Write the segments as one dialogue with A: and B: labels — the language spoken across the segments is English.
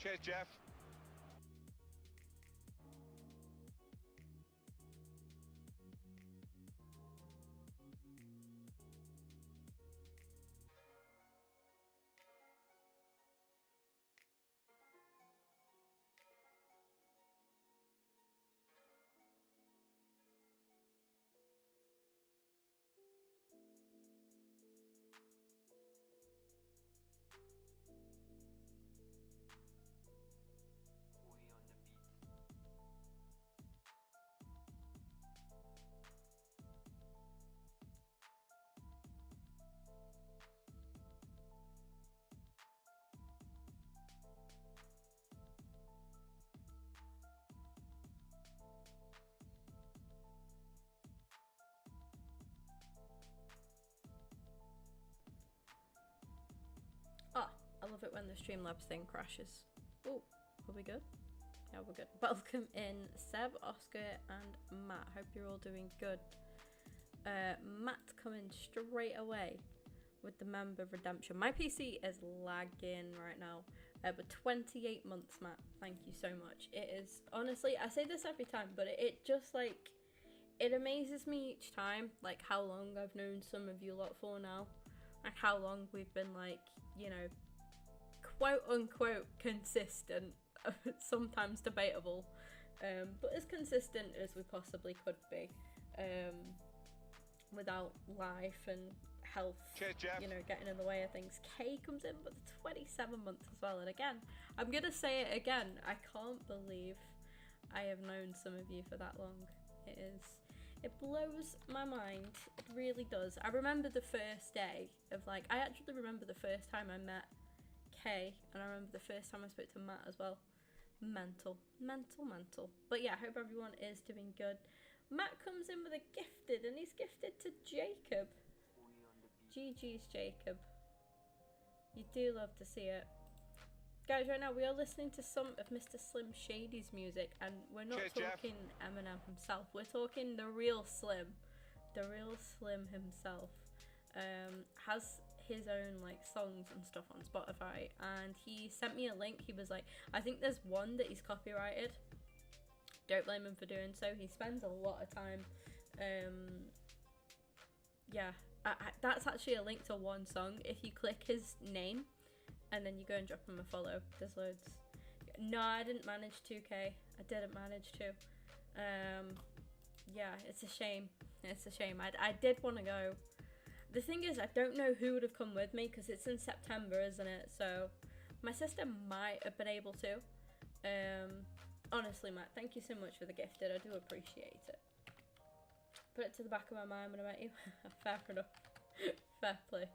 A: Cheers, Jeff.
B: Oh, I love it when the Streamlabs thing crashes. Oh, are we good? Yeah, we're good. Welcome in Seb, Oscar and Matt. Hope you're all doing good. Matt coming straight away with the member redemption. My PC is lagging right now. But 28 months, Matt. Thank you so much. It is, honestly, I say this every time, but it just like, it amazes me each time, like how long I've known some of you lot for now. And how long we've been like, you know, quote unquote consistent, sometimes debatable, but as consistent as we possibly could be, without life and health,
A: Cheers, Jeff.
B: you know, getting in the way of things. Kay comes in with the 27 months as well, and again, I'm gonna say it again, I can't believe I have known some of you for that long. It blows my mind, it really does. I remember the first day of like, I actually remember the first time I met Kay, and I remember the first time I spoke to Matt as well. Mental. But yeah, I hope everyone is doing good. Matt comes in with a gifted, and he's gifted to Jacob. GG's Jacob. You do love to see it. Guys, right now we are listening to some of Mr. Slim Shady's music, and we're not talking Jeff. Eminem himself, we're talking the real Slim. The real Slim himself has his own like songs and stuff on Spotify, and he sent me a link. He was like, I think there's one that he's copyrighted. Don't blame him for doing so. He spends a lot of time. Yeah, that's actually a link to one song. If you click his name and then you go and drop him a follow, there's loads. No, I didn't manage to, Kay. I didn't manage to. Yeah, it's a shame. It's a shame. I did want to go. The thing is, I don't know who would have come with me because it's in September, isn't it? So my sister might have been able to. Honestly, Matt, thank you so much for the gifted. I do appreciate it. Put it to the back of my mind when I met you. Fair enough. Fair play.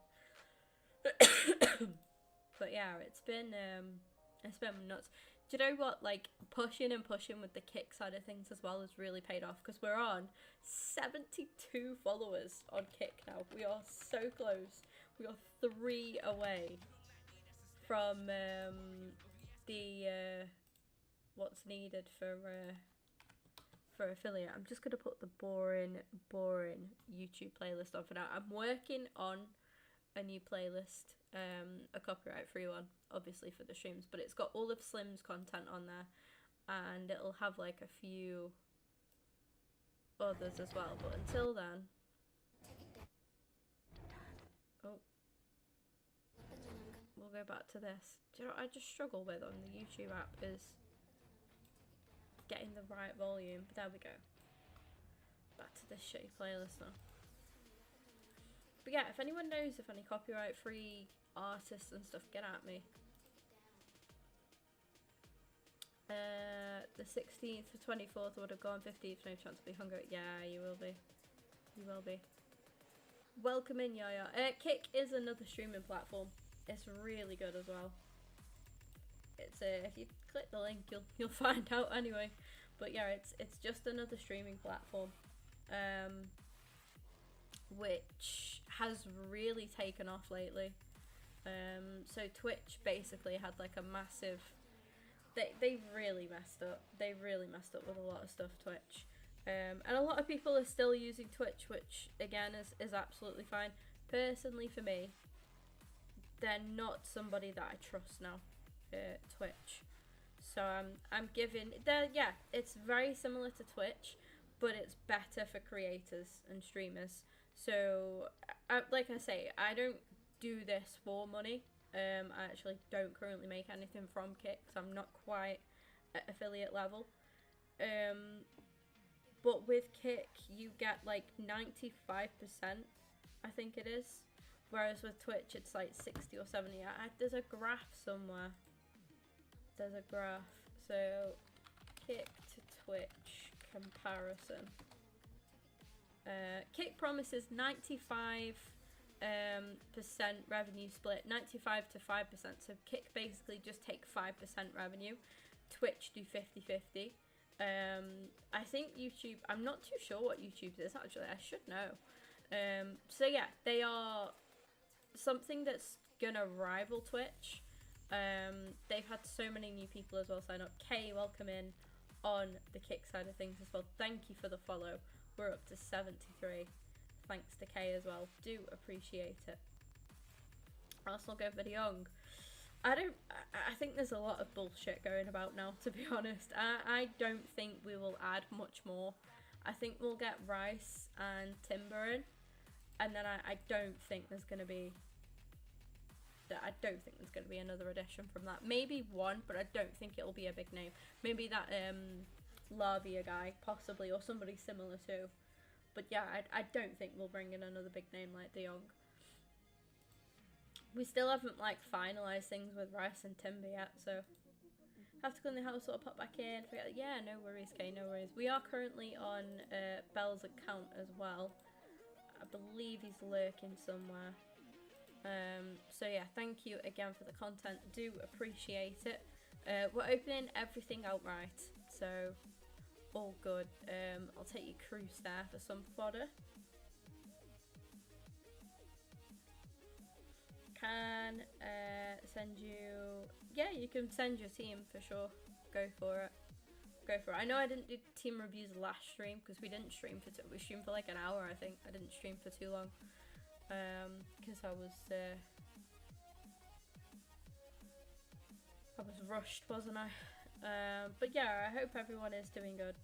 B: But yeah, it's been nuts. Do you know what? Like, pushing with the kick side of things as well has really paid off, because we're on 72 followers on Kick now. We are so close. We are 3 away from the what's needed for affiliate. I'm just gonna put the boring YouTube playlist on for now. I'm working on a new playlist, a copyright free one, obviously for the streams, but it's got all of Slim's content on there, and it'll have like a few others as well. But until then, oh, we'll go back to this. Do you know what I just struggle with on the YouTube app is getting the right volume. But there we go. Back to this shitty playlist now. But yeah, if anyone knows of any copyright free artists and stuff, get at me. The 16th to 24th would have gone, 15th, no chance to be hungry. Yeah, you will be. You will be. Welcome in, Yaya. Kick is another streaming platform. It's really good as well. It's if you click the link, you'll find out anyway. But yeah, it's just another streaming platform, which has really taken off lately. So Twitch basically had like a massive. They really messed up. They really messed up with a lot of stuff, Twitch. And a lot of people are still using Twitch, which again is absolutely fine. Personally, for me, they're not somebody that I trust now. Twitch. So I'm giving yeah, it's very similar to Twitch, but it's better for creators and streamers. So like I say, I don't do this for money. I actually don't currently make anything from Kick, so I'm not quite at affiliate level. But with Kick, you get like 95%, I think it is. Whereas with Twitch, it's like 60 or 70. There's a graph somewhere. There's a graph. So, Kick to Twitch comparison. Kick promises 95% revenue split, 95 to 5%. So Kick basically just take 5% revenue. Twitch do 50-50. I think YouTube, I'm not too sure what YouTube is actually, I should know. So yeah, they are something that's gonna rival Twitch. They've had so many new people as well sign up. Kay, welcome in on the Kick side of things as well. Thank you for the follow. We're up to 73. Thanks to Kay as well. Do appreciate it. Arsenal go for De Jong. I think there's a lot of bullshit going about now, to be honest. I don't think we will add much more. I think we'll get Rice and Timber in, and then I don't think there's gonna be another addition from that. Maybe one, but I don't think it'll be a big name. Maybe that Lavia guy, possibly, or somebody similar too. But yeah, I don't think we'll bring in another big name like De Jong. We still haven't like finalised things with Rice and Timber yet, so have to go in the house or pop back in. Yeah, no worries, Kay, no worries. We are currently on Bell's account as well. I believe he's lurking somewhere. So yeah, thank you again for the content. Do appreciate it. We're opening everything outright, so all good. I'll take you Cruise there for some fodder. Can send you, yeah, you can send your team for sure. Go for it. Go for it. I know I didn't do team reviews last stream because we didn't stream for we streamed for like an hour, I think. I didn't stream for too long because I was rushed, wasn't I? But yeah, I hope everyone is doing good.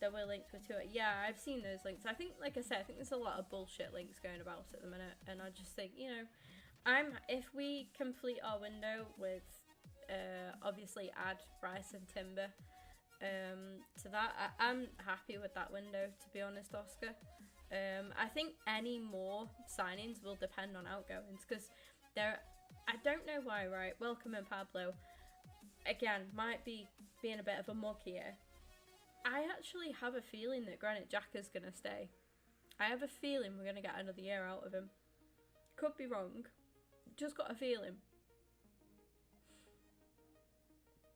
B: There were links with it. Yeah, I've seen those links. I think, like I said, I think there's a lot of bullshit links going about at the minute, and I just think, you know, if we complete our window with obviously add Rice and Timber to that, I'm happy with that window, to be honest, Oscar. I think any more signings will depend on outgoings, because I don't know why, right? Welcome in, Pablo. Again, might be being a bit of a mug here. I actually have a feeling that Granite Xhaka's going to stay. I have a feeling we're going to get another year out of him. Could be wrong. Just got a feeling.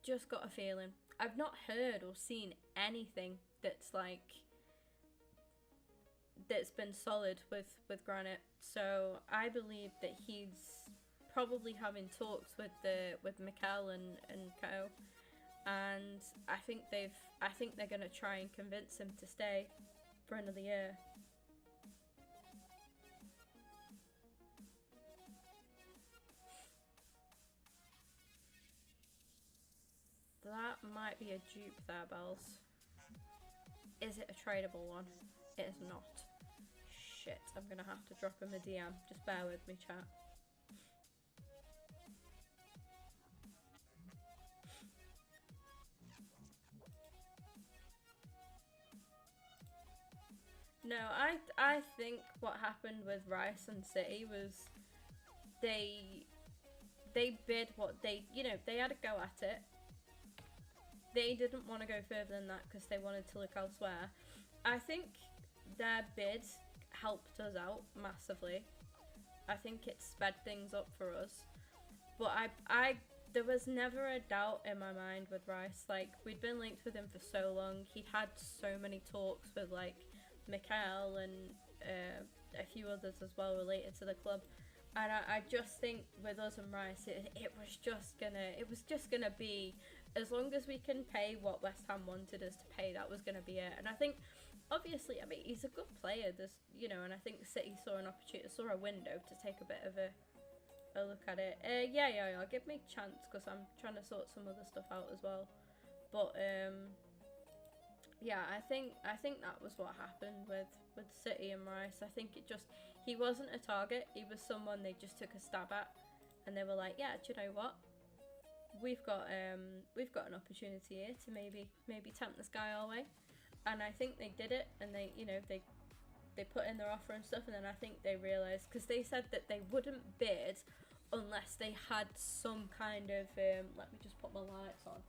B: Just got a feeling. I've not heard or seen anything that's been solid with Granite. So I believe that he's probably having talks with Mikel and Co. And I think they're gonna try and convince him to stay for another year. That might be a dupe there, Bells. Is it a tradable one? It is not. Shit, I'm gonna have to drop him a DM. Just bear with me, chat. No, I think what happened with Rice and City was they bid what they, you know, they had a go at it. They didn't want to go further than that because they wanted to look elsewhere. I think their bid helped us out massively. I think it sped things up for us. But there was never a doubt in my mind with Rice. Like, we'd been linked with him for so long. He'd had so many talks with, like, Mikel and a few others as well related to the club. And I just think with us and Rice, it was just gonna be, as long as we can pay what West Ham wanted us to pay, that was gonna be it. And I think, obviously, I mean, he's a good player. There's, you know, and I think City saw an opportunity, saw a window to take a bit of a a look at it. Yeah. Give me a chance because I'm trying to sort some other stuff out as well. But yeah, I think that was what happened with City and Rice. I think he wasn't a target. He was someone they just took a stab at, and they were like, yeah, do you know what? We've got an opportunity here to maybe tempt this guy our way, and I think they did it. And they put in their offer and stuff, and then I think they realised, because they said that they wouldn't bid unless they had some kind of let me just put my lights on.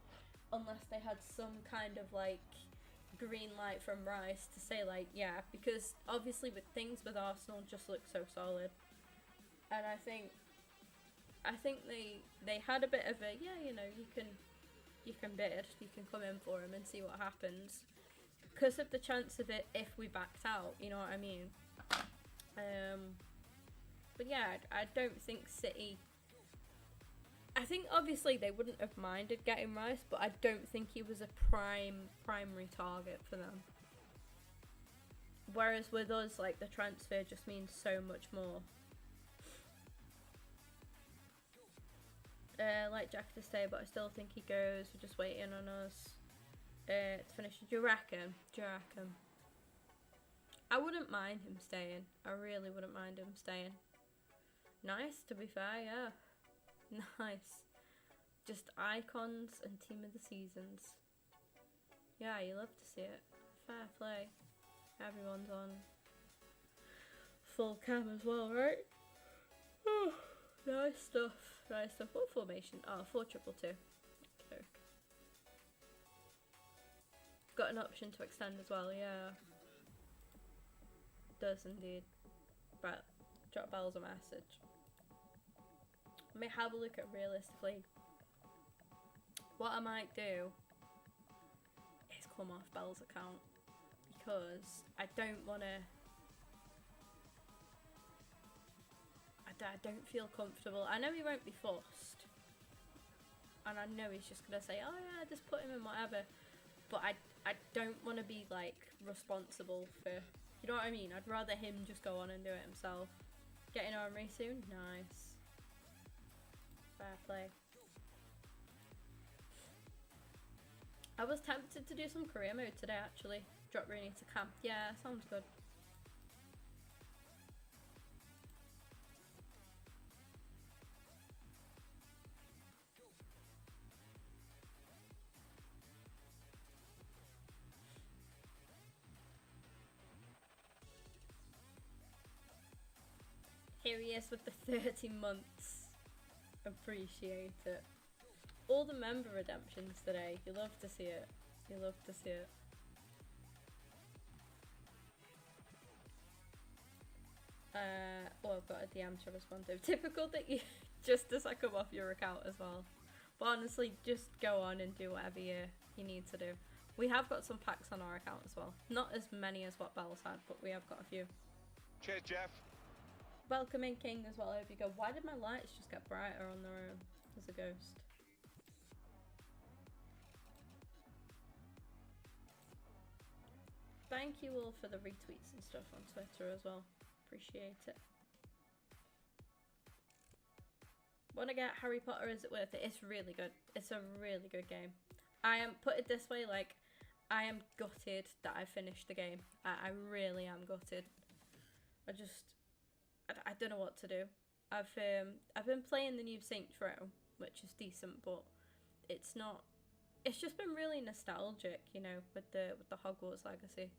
B: Unless they had some kind of like green light from Rice to say like, yeah, because obviously with things with Arsenal just look so solid, and I think they had a bit of a, yeah, you can bid, you can come in for him and see what happens, because of the chance of it if we backed out, you know what I mean. But yeah, I don't think City, I think obviously they wouldn't have minded getting Rice, but I don't think he was a primary target for them. Whereas with us, like, the transfer just means so much more. Like Jack to stay, but I still think he goes. We're just waiting on us to finish. Do you reckon? I wouldn't mind him staying. I really wouldn't mind him staying. Nice, to be fair, yeah. Nice. Just icons and team of the seasons. Yeah, you love to see it. Fair play. Everyone's on full cam as well, right? Nice stuff. What formation? Oh, 4-2-2. Okay. Got an option to extend as well, yeah. Does indeed. But drop Bells a message. Let me have a look at realistically. What I might do is come off Bell's account, because I don't want to. I don't feel comfortable. I know he won't be forced, and I know he's just gonna say, "Oh yeah, just put him in whatever." But I don't want to be like responsible for. You know what I mean? I'd rather him just go on and do it himself. Getting armory soon, nice. Fair play. I was tempted to do some career mode today actually. Drop Rooney to camp. Yeah, sounds good. Here he is with the 30 months. Appreciate it. All the member redemptions today. You love to see it. You love to see it. I've got a DM to respond to. Typical that you just as I come off your account as well. But honestly, just go on and do whatever you need to do. We have got some packs on our account as well. Not as many as what Bell's had, but we have got a few.
A: Cheers, Jeff.
B: Welcome in, King, as well. I hope you go. Why did my lights just get brighter on their own as a ghost? Thank you all for the retweets and stuff on Twitter as well. Appreciate it. Want to get Harry Potter? Is it worth it? It's really good. It's a really good game. I am, put it this way, like, I am gutted that I finished the game. I really am gutted. I don't know what to do. I've been playing the new Saints Row, which is decent, but it's not. It's just been really nostalgic, you know, with the Hogwarts Legacy.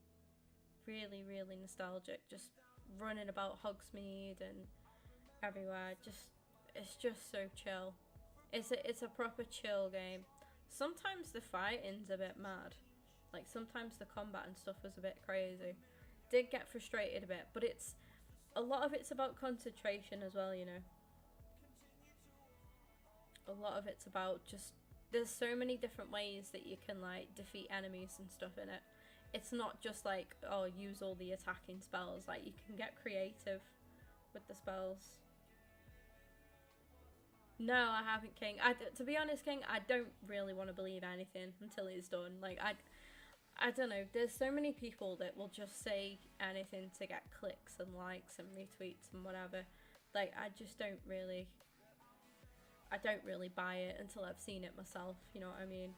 B: Really, really nostalgic. Just running about Hogsmeade and everywhere. It's just so chill. It's a proper chill game. Sometimes the fighting's a bit mad. Like sometimes the combat and stuff was a bit crazy. Did get frustrated a bit, but a lot of it's about concentration as well, you know. A lot of it's about just, there's so many different ways that you can like defeat enemies and stuff in it. It's not just like, oh, use all the attacking spells. Like you can get creative with the spells. No, I haven't, King. To be honest, King, I don't really want to believe anything until it's done. Like I don't know, there's so many people that will just say anything to get clicks and likes and retweets and whatever. Like, I just don't really, I don't really buy it until I've seen it myself, you know what I mean?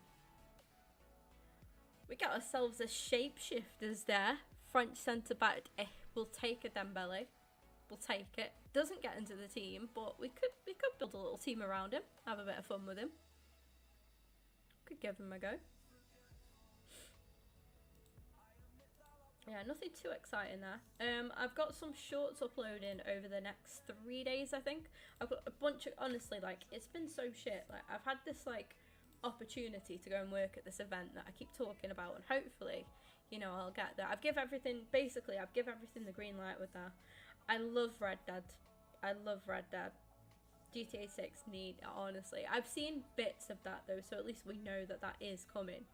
B: We got ourselves a Shapeshifters there. French centre back. We'll take a Dembele. We'll take it. Doesn't get into the team, but we could build a little team around him. Have a bit of fun with him. Could give him a go. Yeah, nothing too exciting there. I've got some shorts uploading over the next 3 days, I think. I've got a bunch of, honestly, like, it's been so shit. Like, I've had this, like, opportunity to go and work at this event that I keep talking about, and hopefully, you know, I'll get there. I've give everything the green light with that. I love Red Dead. I love Red Dead. GTA 6 honestly. I've seen bits of that, though, so at least we know that that is coming.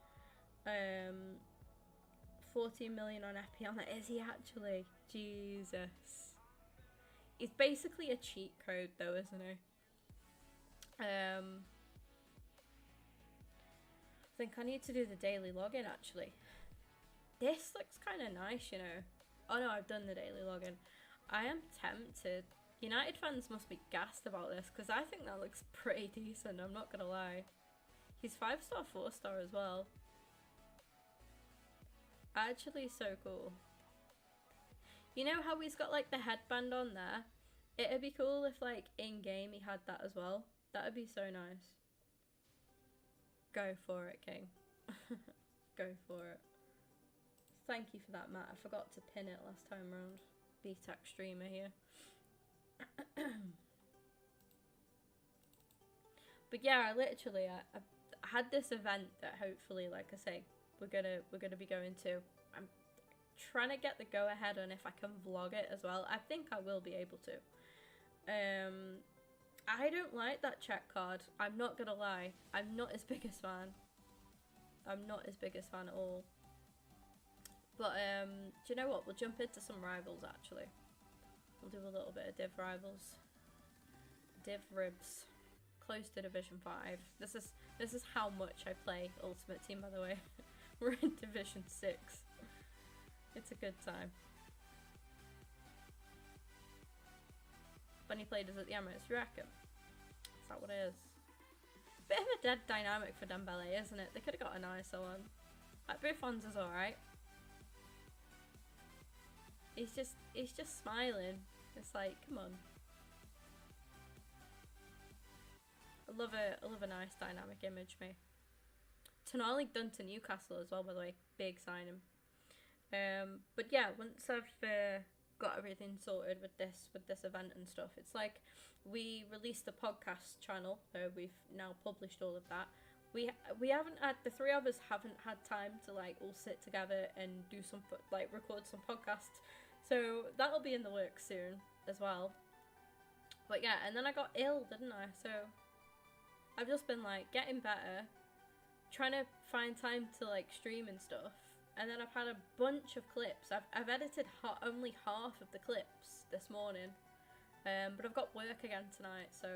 B: 14 million on FP on it. Is he actually? Jesus. He's basically a cheat code though, isn't he? I think I need to do the daily login actually. This looks kind of nice, you know. Oh no, I've done the daily login. I am tempted. United fans must be gassed about this because I think that looks pretty decent, I'm not gonna lie. He's 5-star, 4-star as well. Actually so cool. You know how he's got like the headband on there? It'd be cool if like in game he had that as well. That'd be so nice. Go for it, King. Go for it. Thank you for that, Matt. I forgot to pin it last time round. BTEC streamer here. But yeah, I literally I had this event that hopefully, like I say, we're gonna be going to. I'm trying to get the go ahead on if I can vlog it as well. I think I will be able to. I don't like that check card. I'm not gonna lie. I'm not his biggest fan. I'm not his biggest fan at all. But do you know what? We'll jump into some rivals actually. We'll do a little bit of Div Rivals. Div Ribs. Close to Division 5. This is how much I play Ultimate Team, by the way. We're in Division 6. It's a good time. Bunny played us at the Emirates, you reckon? Is that what it is? Bit of a dead dynamic for Dembele, isn't it? They could have got a nicer one. Like Buffon's is alright. He's just smiling. It's like, come on. I love a nice dynamic image, me. Tonali done to Newcastle as well, by the way. Big signing. But yeah, once I've got everything sorted with this event and stuff, it's like we released the podcast channel. We've now published all of that. We haven't had, the three of us haven't had time to like all sit together and do some like record some podcasts. So that'll be in the works soon as well. But yeah, and then I got ill, didn't I? So I've just been like getting better, trying to find time to like stream and stuff. And then I've had a bunch of clips. I've edited only half of the clips this morning. But I've got work again tonight, so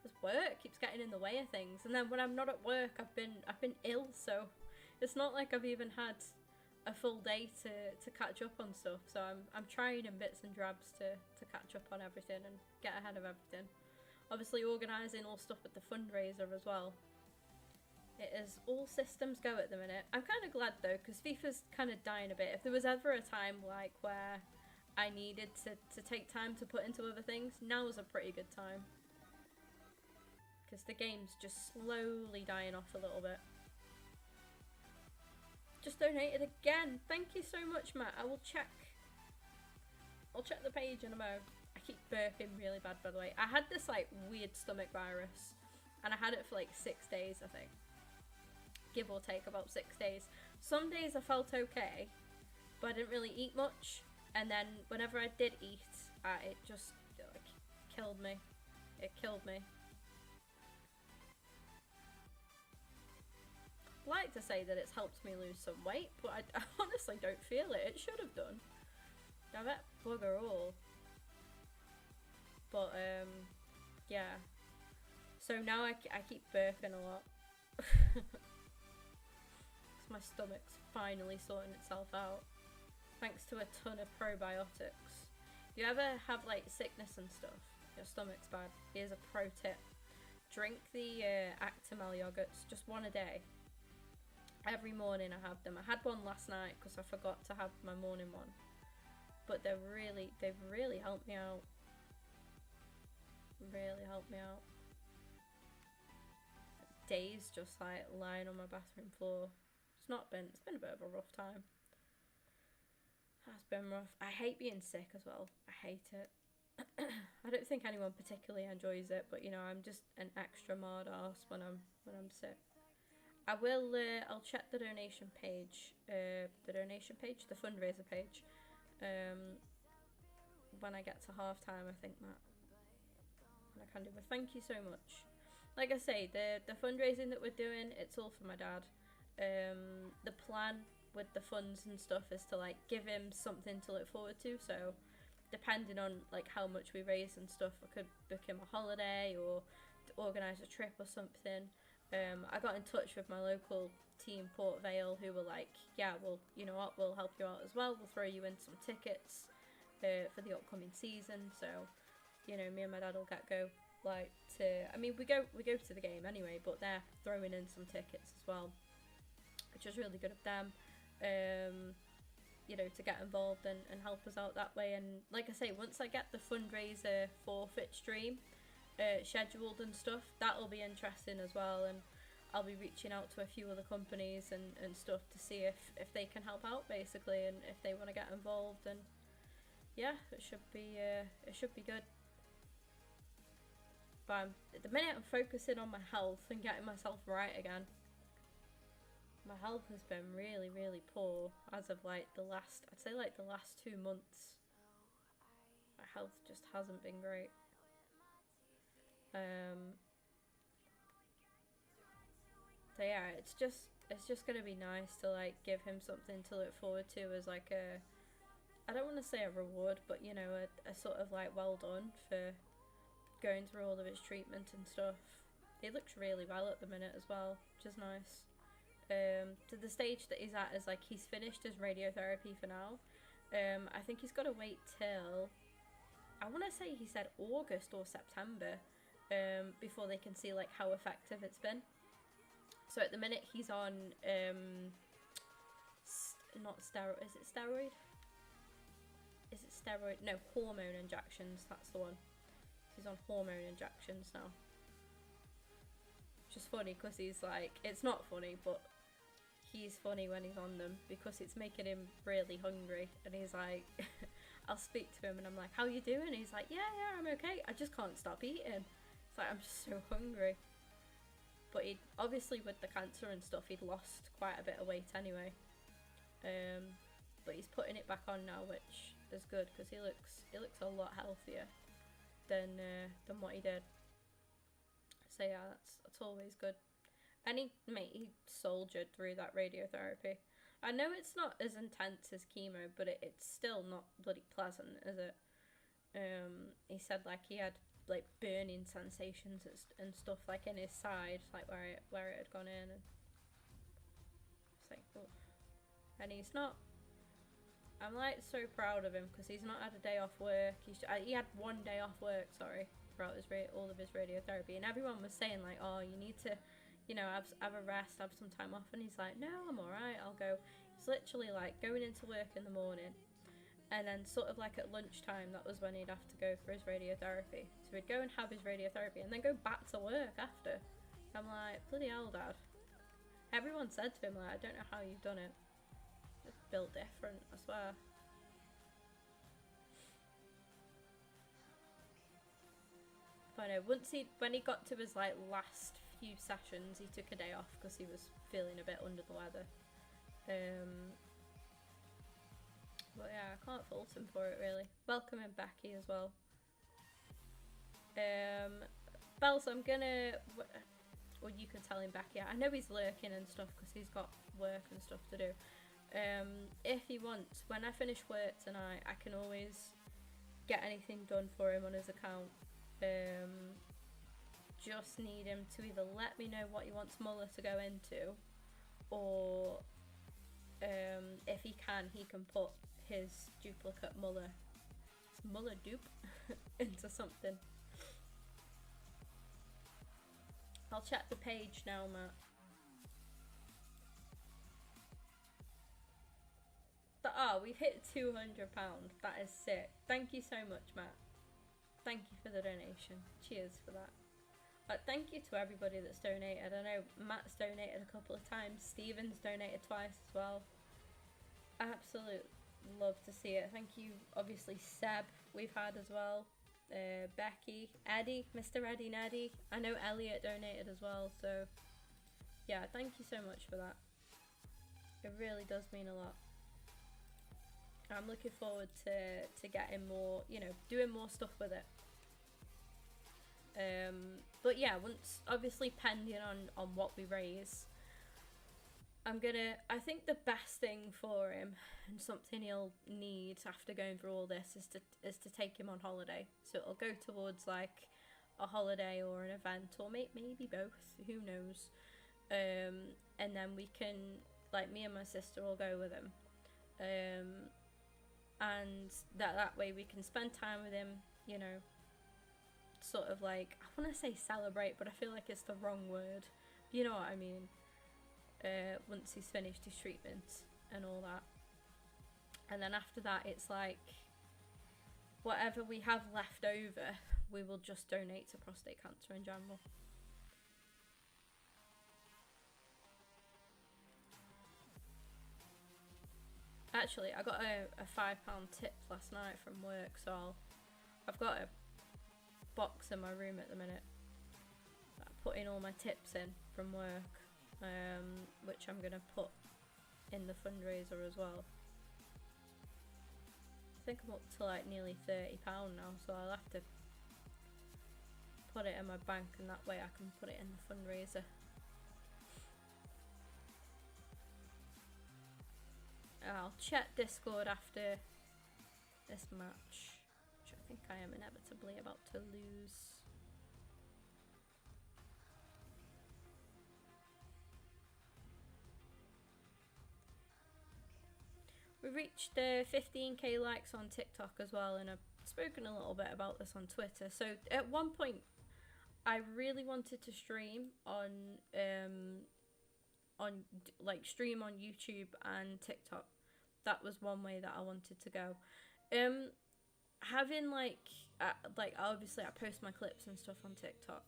B: this work keeps getting in the way of things. And then when I'm not at work, I've been ill, so it's not like I've even had a full day to catch up on stuff. So I'm trying in bits and drabs to catch up on everything and get ahead of everything. Obviously organising all stuff with the fundraiser as well. It is all systems go at the minute. I'm kind of glad though, because FIFA's kind of dying a bit. If there was ever a time like where I needed to take time to put into other things, now is a pretty good time. Because the game's just slowly dying off a little bit. Just donated again. Thank you so much, Matt. I'll check the page in a mo. I keep burping really bad, by the way. I had this like weird stomach virus and I had it for like 6 days, I think. Give or take about 6 days. Some days I felt okay, but I didn't really eat much. And then whenever I did eat, it just like killed me. It killed me. I'd like to say that it's helped me lose some weight, but I honestly don't feel it. It should have done. I bet bugger all. But yeah. So now I keep burping a lot. My stomach's finally sorting itself out, thanks to a ton of probiotics. If you ever have like sickness and stuff, your stomach's bad, here's a pro tip. drink the Actimel yogurts, just one a day. Every morning I have them. I had one last night because I forgot to have my morning one. But they've really helped me out. Really helped me out. Days just like lying on my bathroom floor. It's been a bit of a rough time. Has been rough. I hate being sick as well. I hate it. I don't think anyone particularly enjoys it, but you know, I'm just an extra mad arse when I'm sick. I will. I'll check the donation page. The fundraiser page. When I get to half time, I think, Matt. And I can do. But thank you so much. Like I say, the fundraising that we're doing, it's all for my dad. The plan with the funds and stuff is to like give him something to look forward to. So depending on like how much we raise and stuff, I could book him a holiday or organise a trip or something. I got in touch with my local team, Port Vale, who were like, yeah, well, you know what, we'll help you out as well. We'll throw you in some tickets for the upcoming season. So, you know, me and my dad will go like to. I mean, we go to the game anyway, but they're throwing in some tickets as well, which is really good of them. You know, to get involved and help us out that way. And like I say, once I get the fundraiser forfeit stream scheduled and stuff, that'll be interesting as well. And I'll be reaching out to a few other companies and stuff to see if they can help out basically, and if they want to get involved. And yeah, it should be good. But at the minute I'm focusing on my health and getting myself right again. My health has been really, really poor as of like the last 2 months. My health just hasn't been great. So yeah, it's just gonna be nice to like give him something to look forward to as like I don't want to say a reward, but you know, a sort of like well done for going through all of his treatment and stuff. He looks really well at the minute as well, which is nice. To the stage that he's at is like he's finished his radiotherapy for now. I think he's got to wait till, I want to say he said August or September, before they can see like how effective it's been. So at the minute he's on not steroid. Is it steroid? Is it steroid? No, hormone injections. That's the one. He's on hormone injections now. Which is funny because he's like, it's not funny, but he's funny when he's on them because it's making him really hungry. And he's like, I'll speak to him and I'm like, how you doing? He's like, yeah, I'm okay. I just can't stop eating. It's like, I'm just so hungry. But he obviously with the cancer and stuff, he'd lost quite a bit of weight anyway. But he's putting it back on now, which is good because he looks a lot healthier than what he did. So yeah, that's always good. And he soldiered through that radiotherapy. I know it's not as intense as chemo, but it's still not bloody pleasant, is it? He said like he had like burning sensations and stuff like in his side, like where it had gone in, and it's like, oh. And he's not. I'm like so proud of him because he's not had a day off work. He had 1 day off work, sorry, throughout all of his radiotherapy, and everyone was saying like, oh, you need to, you know, have a rest, have some time off, and he's like, no, I'm alright, I'll go. He's literally like going into work in the morning, and then sort of like at lunchtime, that was when he'd have to go for his radiotherapy. So he'd go and have his radiotherapy and then go back to work after. I'm like, bloody hell, Dad. Everyone said to him like, I don't know how you've done it. It's built different, I swear. But no, when he got to his like last few sessions, he took a day off because he was feeling a bit under the weather. But yeah, I can't fault him for it really. Welcoming Becky as well. Bells, I'm gonna. Well, you can tell him Becky. I know he's lurking and stuff because he's got work and stuff to do. If he wants, when I finish work tonight, I can always get anything done for him on his account. Just need him to either let me know what he wants Muller to go into, or if he can put his duplicate Muller dupe into something. I'll check the page now, Matt. We've hit £200. That is sick. Thank you so much, Matt. Thank you for the donation. Cheers for that. But thank you to everybody that's donated. I know Matt's donated a couple of times. Steven's donated twice as well. Absolute love to see it. Thank you, obviously, Seb we've had as well. Becky, Eddie, Mr. Eddie Neddy. I know Elliot donated as well. So yeah, thank you so much for that. It really does mean a lot. I'm looking forward to getting more, you know, doing more stuff with it. But yeah, once, obviously pending on what we raise, I think the best thing for him, and something he'll need after going through all this, is to take him on holiday. So it'll go towards like a holiday or an event, or maybe both, who knows. And then we can, like, me and my sister will go with him. And that way we can spend time with him, you know, sort of like, I want to say celebrate, but I feel like it's the wrong word. You know what I mean? Once he's finished his treatment and all that. And then after that, it's like, whatever we have left over, we will just donate to prostate cancer in general. Actually, I got a £5 tip last night from work, so I've got a box in my room at the minute that I put in all my tips in from work, which I'm gonna put in the fundraiser as well. I think I'm up to like nearly £30 now, so I'll have to put it in my bank, and that way I can put it in the fundraiser. I'll check Discord after this match, which I think I am inevitably about to lose. We reached 15k likes on TikTok as well, and I've spoken a little bit about this on Twitter. So at one point, I really wanted to stream on stream on YouTube and TikTok. That was one way that I wanted to go. Having like obviously I post my clips and stuff on TikTok,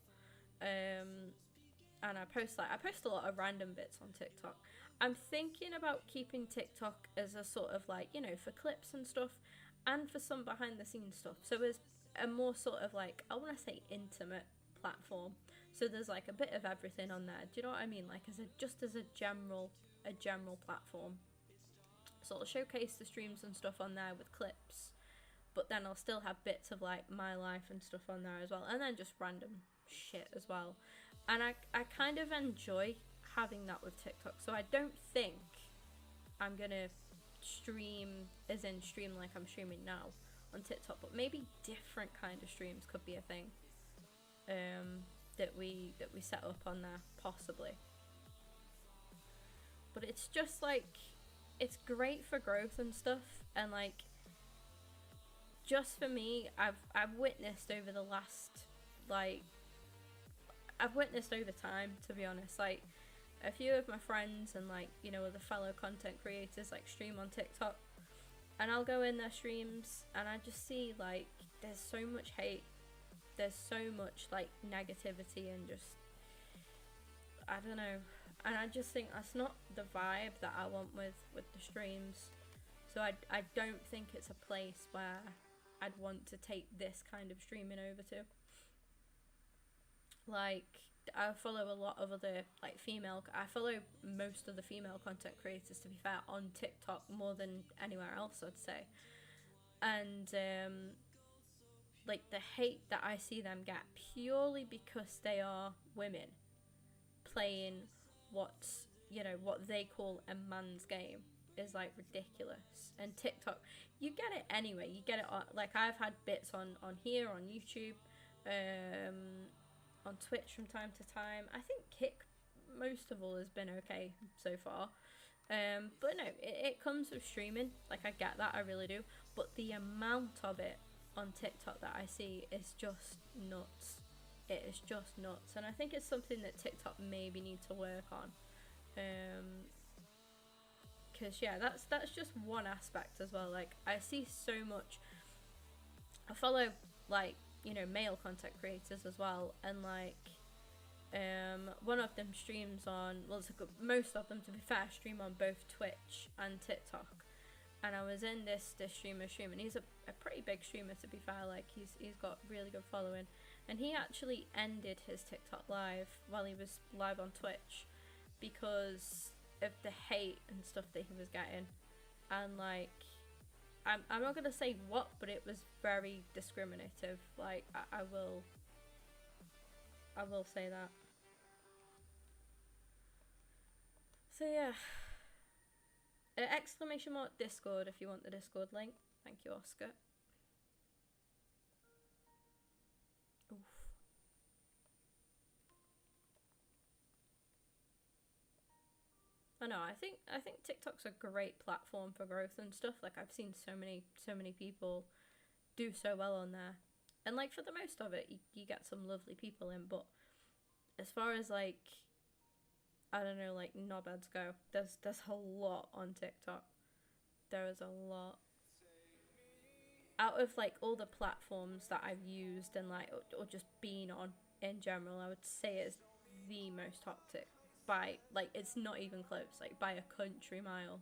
B: and I post a lot of random bits on TikTok. I'm thinking about keeping TikTok as a sort of like, you know, for clips and stuff, and for some behind the scenes stuff. So as a more sort of like, I want to say intimate platform. So there's like a bit of everything on there. Do you know what I mean? Like as a general platform. So I'll showcase the streams and stuff on there with clips, but then I'll still have bits of like my life and stuff on there as well, and then just random shit as well. And I kind of enjoy having that with TikTok, so I don't think I'm gonna stream as in stream like I'm streaming now on TikTok, but maybe different kind of streams could be a thing that we set up on there, possibly. But it's just like, it's great for growth and stuff, and like, just for me, I've witnessed over the last, like, I've witnessed over time, to be honest, like, a few of my friends and like, you know, other fellow content creators like stream on TikTok, and I'll go in their streams and I just see like, there's so much hate, there's so much like negativity, and just, I don't know. And I just think that's not the vibe that I want with the streams. So I don't think it's a place where I'd want to take this kind of streaming over to. Like, I follow a lot of other, like, I follow most of the female content creators, to be fair, on TikTok more than anywhere else, I'd say. And, like, the hate that I see them get purely because they are women playing what's, you know, what they call a man's game is like ridiculous. And TikTok, you get it anyway. You get it on, like, I've had bits on here on YouTube, on Twitch from time to time. I think Kick most of all has been okay so far, but no, it comes with streaming. Like, I get that, I really do, but the amount of it on TikTok that I see is just nuts. it is just nuts. And I think it's something that TikTok maybe need to work on. Because yeah, that's just one aspect as well. Like, I see so much, I follow, like, you know, male content creators as well, and like one of them streams on, well, most of them, to be fair, stream on both Twitch and TikTok. And I was in this streamer stream, and he's a pretty big streamer, to be fair. Like, he's got really good following, and he actually ended his TikTok live while he was live on Twitch because of the hate and stuff that he was getting. And like, I'm not gonna say what, but it was very discriminative. Like, I will say that. So yeah, exclamation mark Discord if you want the Discord link. Thank you, Oscar. Oof. I know. I think TikTok's a great platform for growth and stuff. Like, I've seen so many people do so well on there, and like, for the most of it, you get some lovely people in. But as far as like, I don't know, like, knobheads go, there's a lot on TikTok. There is a lot. Out of like all the platforms that I've used and like, or just been on in general, I would say it's the most toxic by, like, it's not even close, like, by a country mile.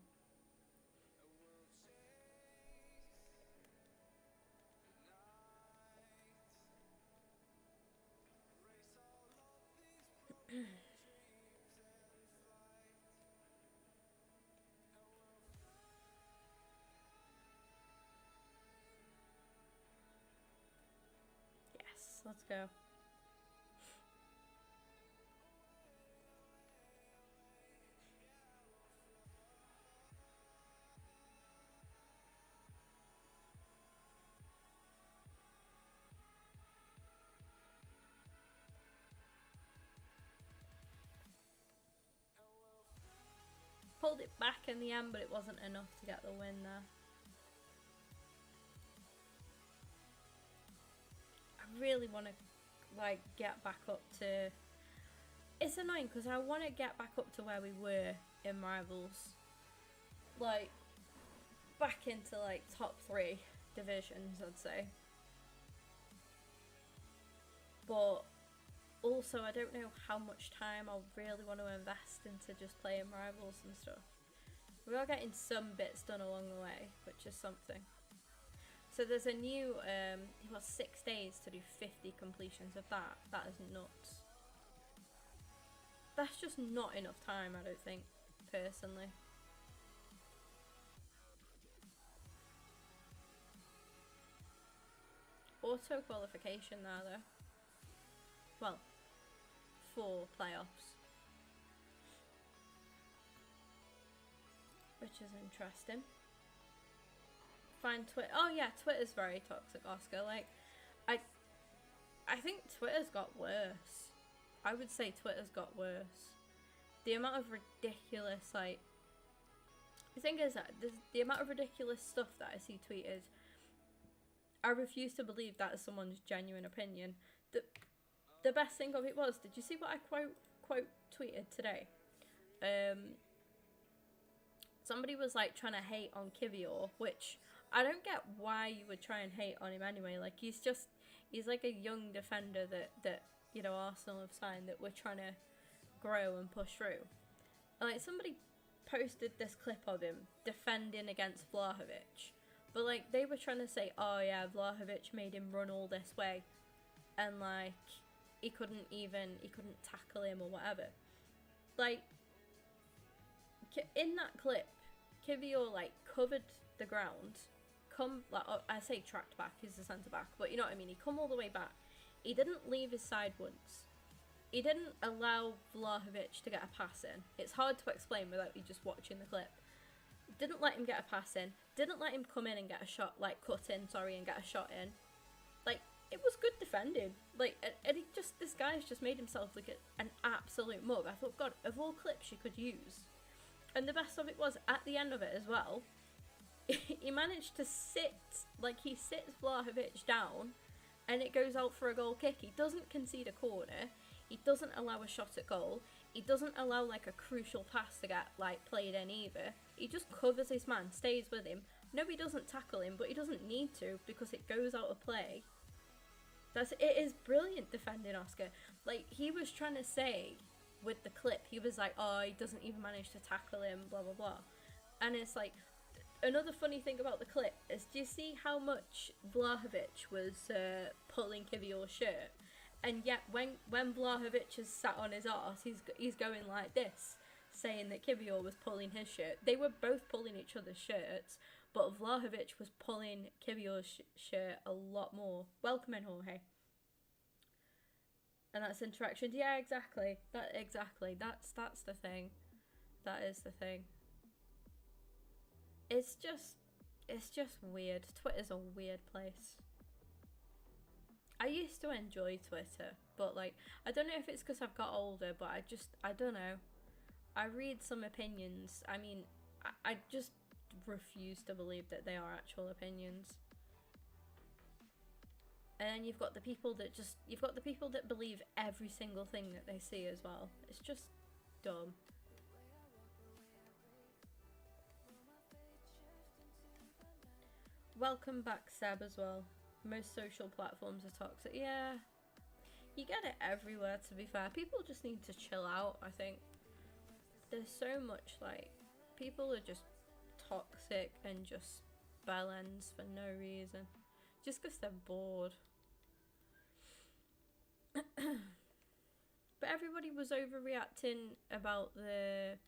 B: Yes, let's go. Pulled it back in the end, but it wasn't enough to get the win there. I really want to, like, get back up to... It's annoying because I want to get back up to where we were in Rivals. Like, back into, like, top 3 divisions, I'd say. But also, I don't know how much time I'll really want to invest into just playing Rivals and stuff. We are getting some bits done along the way, which is something. So there's a new, you've got 6 days to do 50 completions of that. That is nuts. That's just not enough time, I don't think, personally. Auto qualification there, though. Well, for playoffs, which is interesting. Find Twitter. Oh yeah, Twitter's very toxic, Oscar. Like, I think Twitter's got worse. I would say Twitter's got worse. The amount of ridiculous, like, the thing is that the amount of ridiculous stuff that I see tweeted, I refuse to believe that is someone's genuine opinion. The best thing of it was, did you see what I quote tweeted today? Somebody was like trying to hate on Kivior, which I don't get why you would try and hate on him anyway. Like, he's like a young defender that you know, Arsenal have signed, that we're trying to grow and push through. And like, somebody posted this clip of him defending against Vlahovic, but like, they were trying to say, oh yeah, Vlahovic made him run all this way, and like, he couldn't tackle him or whatever. Like, in that clip, Kivior like covered the ground, I say tracked back, he's the centre back, but you know what I mean, he come all the way back. He didn't leave his side once. He didn't allow Vlahovic to get a pass in. It's hard to explain without you just watching the clip. Didn't let him get a pass in. Didn't let him come in and get a shot, like and get a shot in. Like, it was good defending. Like, and this guy's just made himself like an absolute mug. I thought, God, of all clips you could use. And the best of it was, at the end of it as well, he managed to he sits Vlahovic down, and it goes out for a goal kick. He doesn't concede a corner. He doesn't allow a shot at goal. He doesn't allow like a crucial pass to get like played in either. He just covers his man, stays with him. No, he doesn't tackle him, but he doesn't need to because it goes out of play. It is brilliant defending, Oscar. Like, he was trying to say with the clip, he was like, oh, he doesn't even manage to tackle him, blah blah blah. And it's like, another funny thing about the clip is, do you see how much Vlahovic was pulling Kivior's shirt? And yet when Vlahovic is sat on his arse, he's going like this, saying that Kivior was pulling his shirt. They were both pulling each other's shirts, but Vlahovic was pulling Kivior's shirt a lot more. Welcome in, Jorge. And that's interaction. Yeah, exactly. That's the thing. That is the thing. It's just weird. Twitter's a weird place. I used to enjoy Twitter, but like, I don't know if it's because I've got older, but I don't know. I read some opinions. I mean, I just refuse to believe that they are actual opinions. And then you've got the people that believe every single thing that they see as well. It's just dumb. Welcome back, Seb, as well. Most social platforms are toxic. Yeah, you get it everywhere, to be fair. People just need to chill out, I think. There's so much, like, people are just toxic and just bellends for no reason. Just because they're bored. But everybody was overreacting about the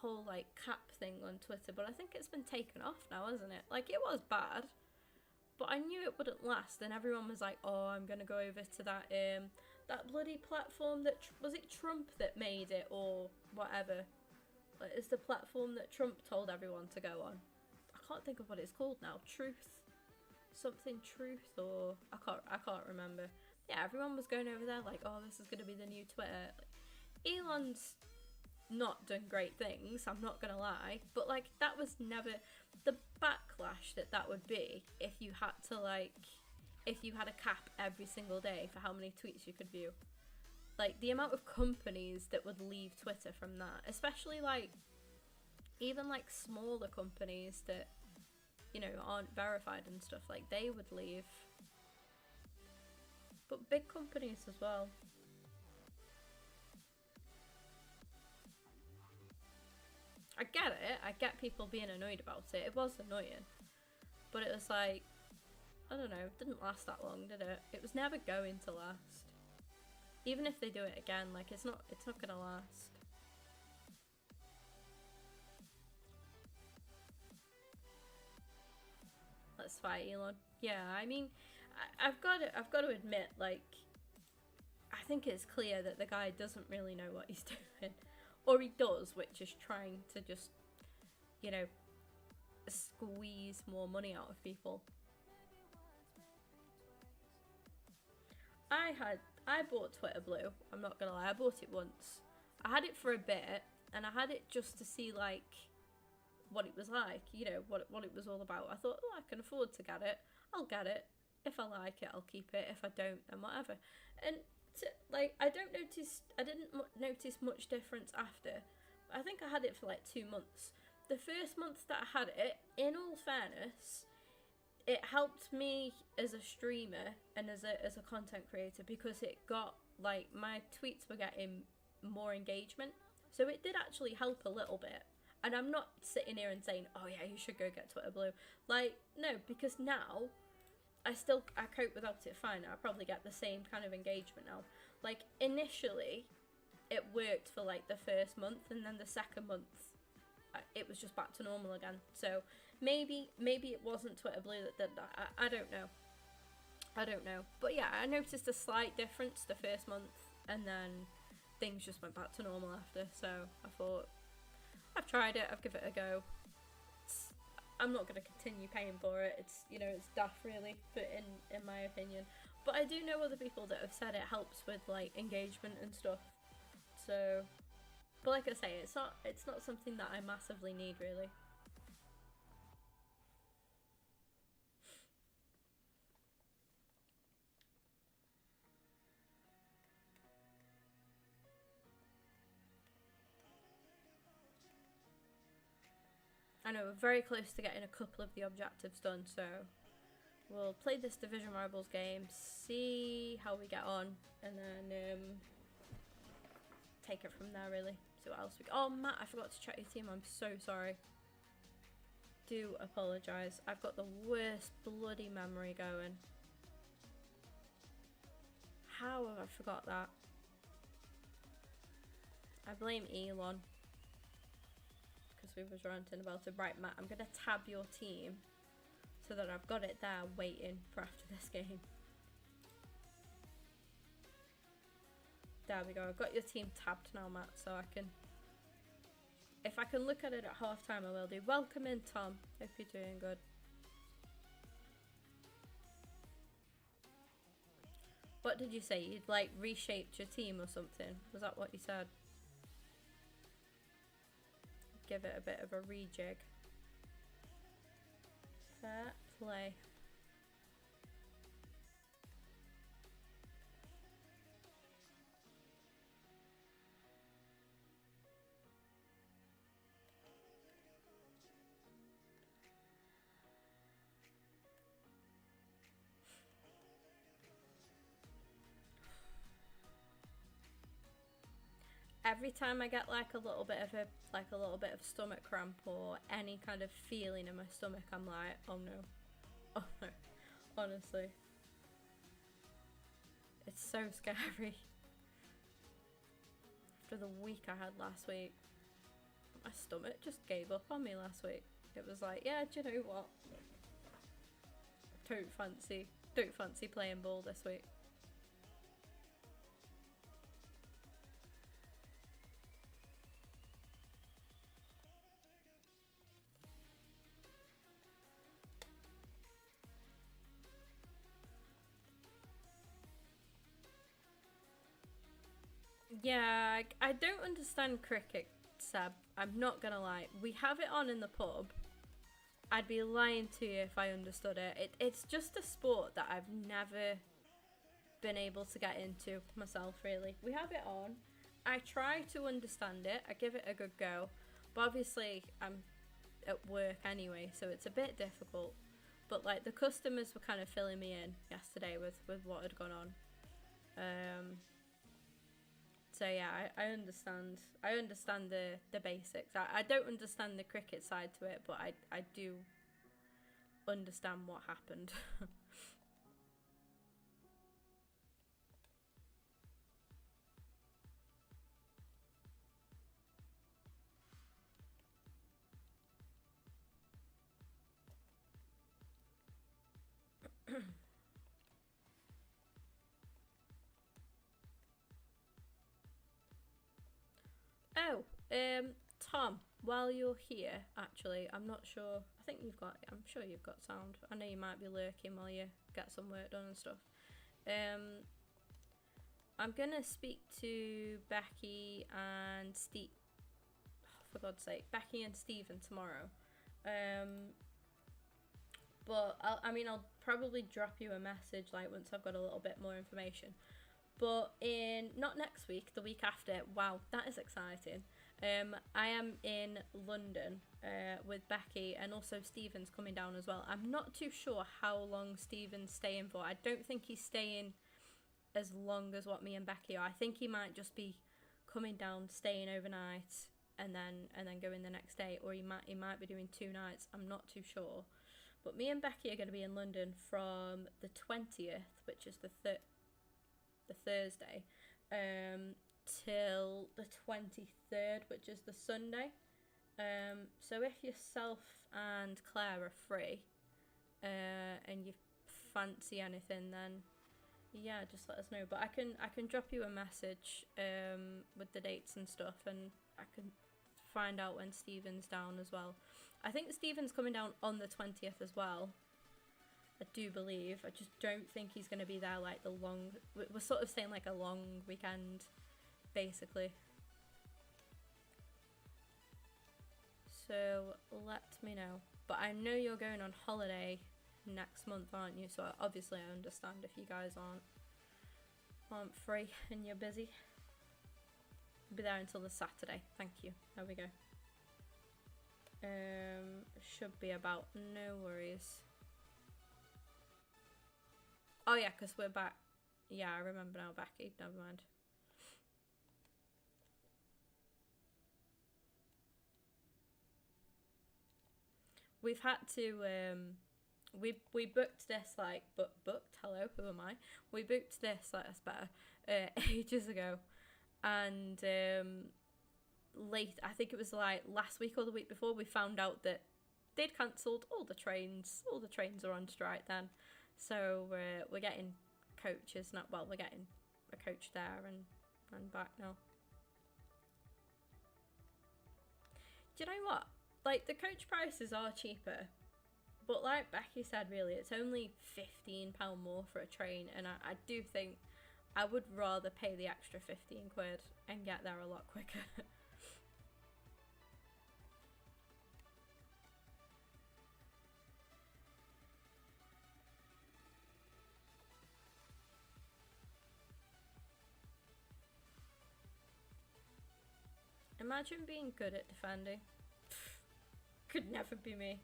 B: whole, like, cap thing on Twitter. But I think it's been taken off now, isn't it? Like, it was bad. But I knew it wouldn't last. And everyone was like, oh, I'm going to go over to that bloody platform that... Was it Trump that made it or whatever? Like, it's the platform that Trump told everyone to go on. I can't think of what it's called now. Truth? Something Truth, or I can't remember. Yeah, everyone was going over there like, oh, this is going to be the new Twitter. Like, Elon's not done great things, I'm not going to lie, but like, that was never the backlash that would be if you had to, like, if you had a cap every single day for how many tweets you could view. Like, the amount of companies that would leave Twitter from that, especially like, even like smaller companies that, you know, aren't verified and stuff, like, they would leave. But big companies as well. I get it. I get people being annoyed about it. It was annoying. But it was like, I don't know, it didn't last that long, did it? It was never going to last. Even if they do it again, like, it's not gonna last. Let's fight Elon. Yeah, I mean, I've got to admit, like, I think it's clear that the guy doesn't really know what he's doing. Or he does, which is trying to just, you know, squeeze more money out of people. I bought Twitter Blue, I'm not gonna lie, I bought it once. I had it for a bit, and I had it just to see, like, what it was like, you know, what it was all about. I thought, oh, I can afford to get it, I'll get it. If I like it, I'll keep it. If I don't, then whatever. And like, I didn't notice much difference after. I think I had it for like 2 months. The first month that I had it, in all fairness, it helped me as a streamer and as a content creator, because it got, like, my tweets were getting more engagement. So it did actually help a little bit. And I'm not sitting here and saying, oh yeah, you should go get Twitter Blue. Like, no, because now I cope without it fine. I probably get the same kind of engagement now. Like, initially, it worked for like the first month, and then the second month, it was just back to normal again. So maybe it wasn't Twitter Blue that did that. I don't know. I don't know. But yeah, I noticed a slight difference the first month, and then things just went back to normal after. So I thought, I've tried it, I've given it a go. I'm not going to continue paying for it. It's, you know, it's daft really, but in my opinion. But I do know other people that have said it helps with, like, engagement and stuff. So, but like I say, it's not something that I massively need really. I know we're very close to getting a couple of the objectives done, so we'll play this Division Rivals game, see how we get on, and then take it from there, really. See what else we got. Oh, Matt, I forgot to check your team. I'm so sorry. Do apologise. I've got the worst bloody memory going. How have I forgot that? I blame Elon. Because we was ranting about it. Right, Matt, I'm going to tab your team so that I've got it there waiting for after this game. There we go. I've got your team tabbed now, Matt, so I can... If I can look at it at half time, I will do. Welcome in, Tom. Hope you're doing good. What did you say? You'd like reshaped your team or something? Was that what you said? Give it a bit of a rejig. Fair play. Every time I get like a little bit of stomach cramp or any kind of feeling in my stomach, I'm like, oh no, oh no, honestly, it's so scary. After the week I had last week, my stomach just gave up on me last week. It was like, yeah, do you know what? Don't fancy playing ball this week. Yeah, I don't understand cricket, Seb. I'm not gonna lie. We have it on in the pub. I'd be lying to you if I understood it. It's just a sport that I've never been able to get into myself, really. We have it on. I try to understand it. I give it a good go. But obviously, I'm at work anyway, so it's a bit difficult. But, like, the customers were kind of filling me in yesterday with what had gone on. So yeah, I understand. I understand the basics. I don't understand the cricket side to it, but I do understand what happened. Oh, Tom, while you're here, actually, I'm not sure. I'm sure you've got sound. I know you might be lurking while you get some work done and stuff. I'm gonna speak to Becky and Steve. Oh, for God's sake, Becky and Stephen tomorrow. But I'll probably drop you a message like once I've got a little bit more information. But not next week, the week after. Wow, that is exciting. I am in London with Becky, and also Stephen's coming down as well. I'm not too sure how long Stephen's staying for. I don't think he's staying as long as what me and Becky are. I think he might just be coming down, staying overnight, and then going the next day, or he might be doing 2 nights. I'm not too sure. But me and Becky are going to be in London from the 20th, which is the Thursday, till the 23rd, which is the Sunday. So if yourself and Claire are free, and you fancy anything, then yeah, just let us know. But I can drop you a message with the dates and stuff, and I can find out when Stephen's down as well. I think Stephen's coming down on the 20th as well. I do believe. I just don't think he's going to be there like the long... We're sort of saying like a long weekend, basically. So let me know. But I know you're going on holiday next month, aren't you? So obviously I understand if you guys aren't free and you're busy. I'll be there until the Saturday. Thank you. There we go. Should be about, no worries. Oh yeah, because we're back. Yeah, I remember now, Becky. Never mind. We've had to, we booked this, like, booked, hello, who am I? We booked this, like, that's better, ages ago. And, late, I think it was, like, last week or the week before, we found out that they'd cancelled all the trains. All the trains are on strike then. So, we're getting coaches now. Well, we're getting a coach there and back now. Do you know what? Like, the coach prices are cheaper, but like Becky said, really, it's only £15 more for a train, and I do think I would rather pay the extra 15 quid and get there a lot quicker. Imagine being good at defending. Could never be me.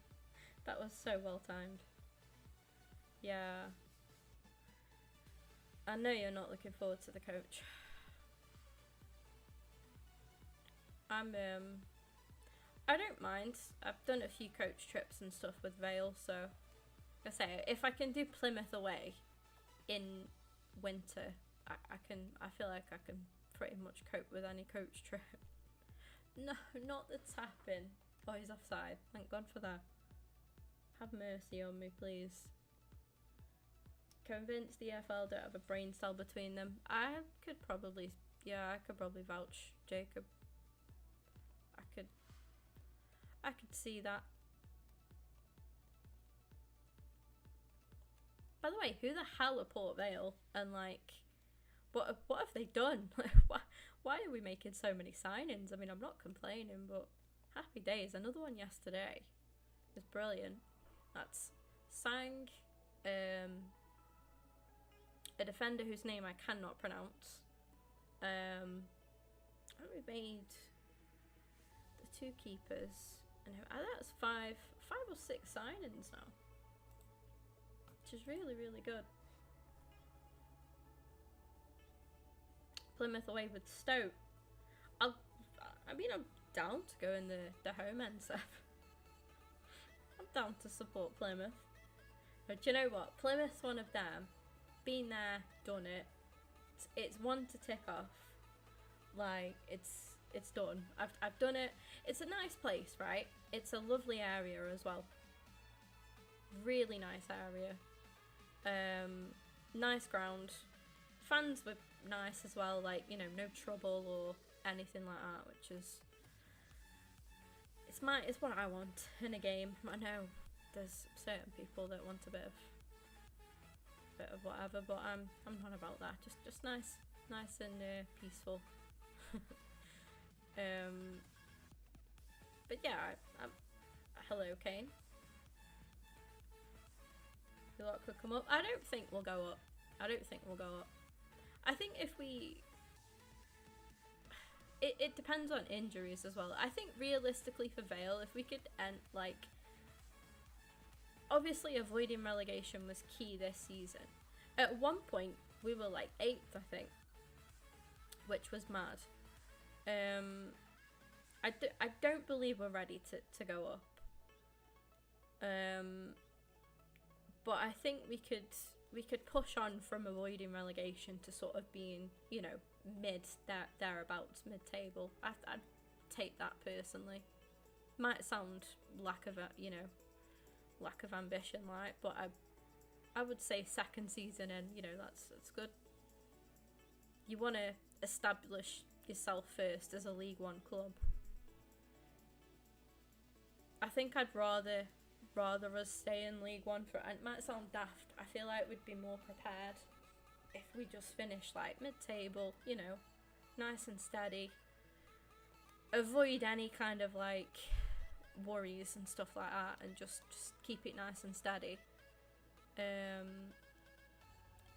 B: That was so well timed. Yeah. I know you're not looking forward to the coach. I don't mind. I've done a few coach trips and stuff with Vale, so like I say, if I can do Plymouth away in winter, I feel like I can pretty much cope with any coach trip. No, not the tapping. Oh, he's offside. Thank God for that. Have mercy on me, please. Convinced the EFL don't have a brain cell between them. I could probably vouch, Jacob. I could see that. By the way, who the hell are Port Vale? And like, what have they done? Why are we making so many signings? I mean, I'm not complaining, but happy days. Another one yesterday. It was brilliant. That's Sang, a defender whose name I cannot pronounce. And we made the two keepers, and that's five or six signings now, which is really, really good. Plymouth away with Stoke. I'm down to go in the home end stuff. I'm down to support Plymouth. But do you know what? Plymouth's one of them. Been there, done it. It's one to tick off. Like, it's done. I've done it. It's a nice place, right? It's a lovely area as well. Really nice area. Nice ground. Fans were nice as well, like, you know, no trouble or anything like that, which is it's what I want in a game. I know there's certain people that want a bit of whatever, but I'm not about that. Just nice and peaceful. But yeah, hello, Kane. The lot could come up. I don't think we'll go up. I think if we... It depends on injuries as well. I think realistically for Vale, if we could end, like... Obviously avoiding relegation was key this season. At one point, we were like 8th, I think. Which was mad. I don't believe we're ready to go up. But I think we could push on from avoiding relegation to sort of being, you know, thereabouts, mid-table. I'd take that personally. Might sound lack of ambition, like, but I would say second season and, you know, that's good. You want to establish yourself first as a League One club. I think I'd rather us stay in League One for, and it might sound daft, I feel like we'd be more prepared if we just finish like mid-table, you know, nice and steady. Avoid any kind of like worries and stuff like that, and just keep it nice and steady.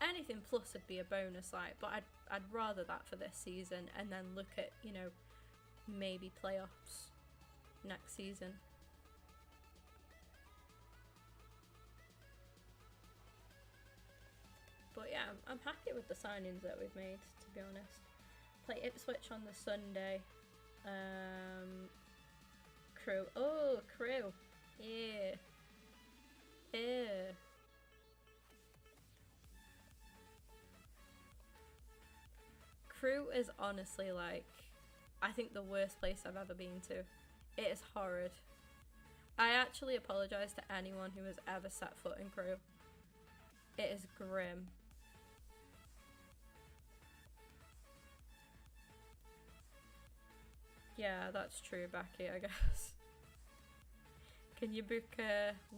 B: Anything plus would be a bonus, like, but I'd rather that for this season, and then look at, you know, maybe playoffs next season. But yeah, I'm happy with the signings that we've made, to be honest. Play Ipswich on the Sunday. Crew. Oh, Crew. Yeah. Yeah. Crew is honestly like, I think the worst place I've ever been to. It is horrid. I actually apologise to anyone who has ever set foot in Crew. It is grim. Yeah, that's true, Becky, I guess. Can you book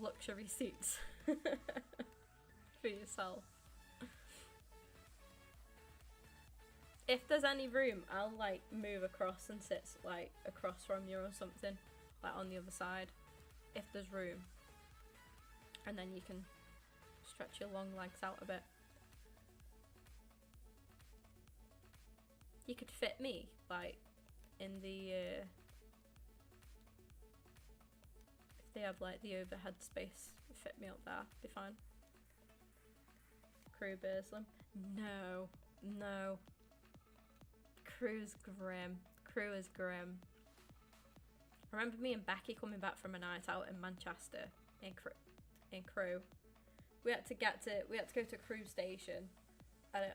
B: luxury seats for yourself? If there's any room, I'll like move across and sit like across from you or something, like on the other side, if there's room. And then you can stretch your long legs out a bit. You could fit me like in the if they have like the overhead space, fit me up there, be fine. Crew Burslem. No, no. Crew's grim. Crew is grim. I remember me and Becky coming back from a night out in Manchester in Crew. We had to go to Crew Station, and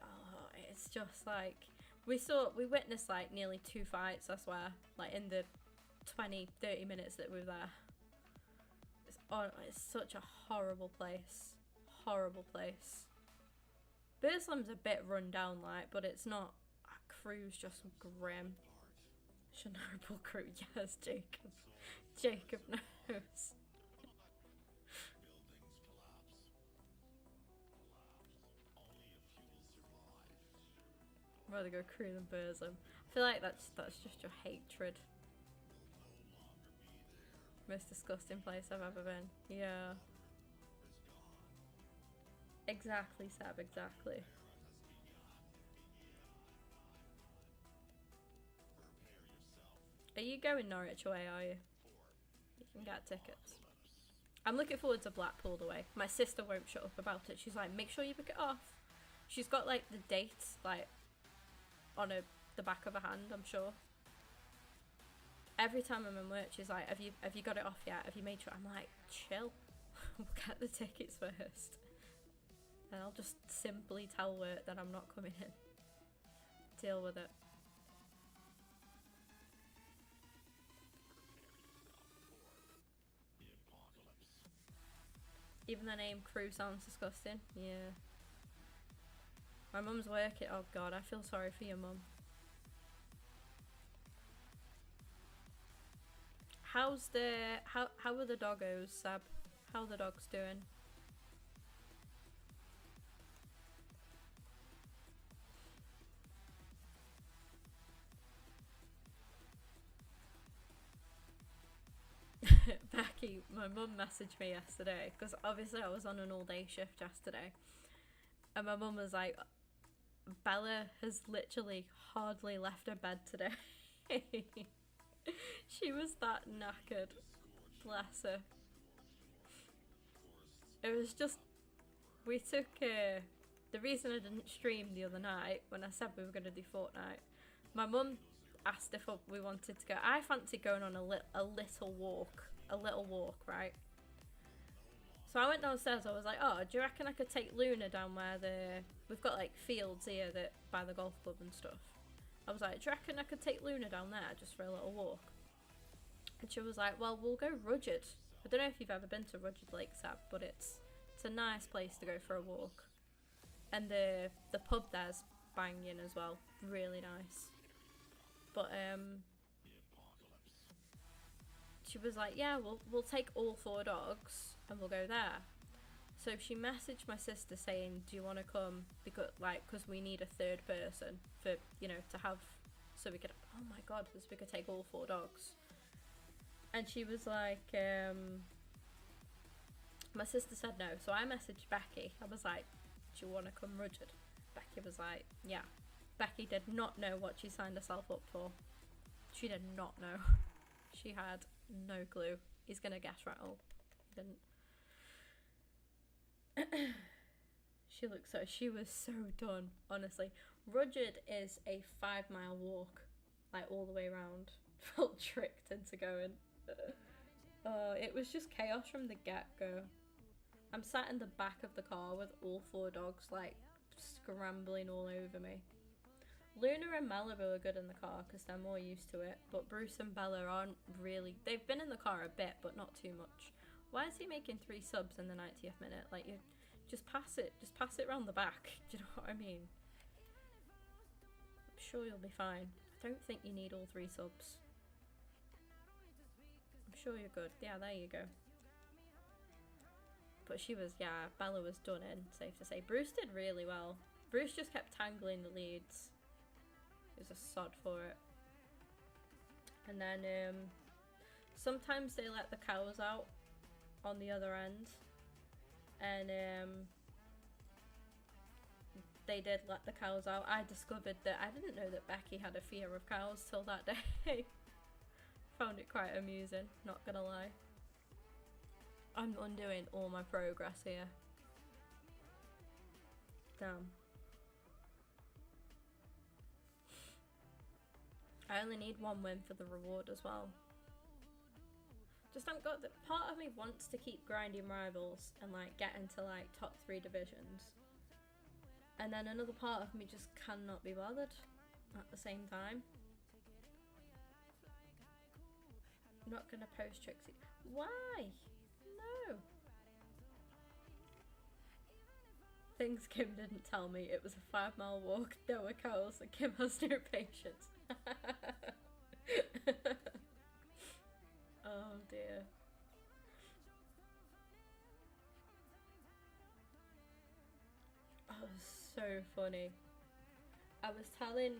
B: it's just like we witnessed like nearly 2 fights, I swear, like in the 20-30 minutes that we were there. It's such a horrible place. Horrible place. Burslam's a bit run down, like, but it's not. Crew's just grim. Chernobyl Crew, yes, Jacob. Jacob knows. I'd rather go Crew than Burslam. I feel like that's just your hatred. Most disgusting place I've ever been. Yeah. Exactly, Seb, exactly. Are you going Norwich away, are you? You can get tickets. I'm looking forward to Blackpool away. My sister won't shut up about it. She's like, make sure you book it off. She's got like the dates like on the back of her hand, I'm sure. Every time I'm in work, she's like, have you got it off yet? Have you made sure? I'm like, chill. We'll get the tickets first. And I'll just simply tell work that I'm not coming in. Deal with it. Even the name Crew sounds disgusting. Yeah. My mum's working. Oh god, I feel sorry for your mum. How are the doggos, Sab? How are the dogs doing? Becky, my mum messaged me yesterday because obviously I was on an all-day shift yesterday, and my mum was like, Bella has literally hardly left her bed today. She was that knackered, bless her. It was just, we took the reason I didn't stream the other night when I said we were going to do Fortnite, my mum asked if we wanted to go. I fancied going on a little walk, right? So I went downstairs. I was like, oh, do you reckon I could take Luna down where we've got like fields here that by the golf club and stuff. I was like, do you reckon I could take Luna down there just for a little walk? And she was like, well, we'll go Rudyard. I don't know if you've ever been to Rudyard Lake, Sab, but it's a nice place to go for a walk. And the pub there's banging as well, really nice. But she was like, yeah, we'll take all 4 dogs and we'll go there. So she messaged my sister saying, do you want to come, because we need a 3rd person for, to have, so we could, oh my god, so we could take all 4 dogs. And she was like, my sister said no. So I messaged Becky. I was like, do you want to come Rudyard? Becky was like, yeah. Becky did not know what she signed herself up for. She did not know. She had no clue. He's gonna guess right all. He didn't. She was so done, honestly. Rudyard is a 5 mile walk, like all the way around. Felt tricked into going. It was just chaos from the get-go. I'm sat in the back of the car with all 4 dogs, like, scrambling all over me. Luna and Malibu are good in the car because they're more used to it, but Bruce and Bella aren't really. They've been in the car a bit, but not too much. Why is he making 3 subs in the 90th minute? Like, you just pass it around the back. Do you know what I mean? I'm sure you'll be fine. I don't think you need all 3 subs. I'm sure you're good. Yeah, there you go. But she was, yeah, Bella was done in, safe to say. Bruce did really well. Bruce just kept tangling the leads. He was a sod for it. And then sometimes they let the cows out on the other end. And they did let the cows out. I discovered that I didn't know that Becky had a fear of cows till that day. Found it quite amusing, not gonna lie. I'm undoing all my progress here. Damn. I only need 1 win for the reward as well. Just haven't got the part of me wants to keep grinding rivals and like get into like top 3 divisions. And then another part of me just cannot be bothered at the same time. I'm not gonna post Trixie. Why? No. Things Kim didn't tell me. It was a 5-mile walk. There were cows and Kim has no patience. Oh dear. Oh, so funny. I was telling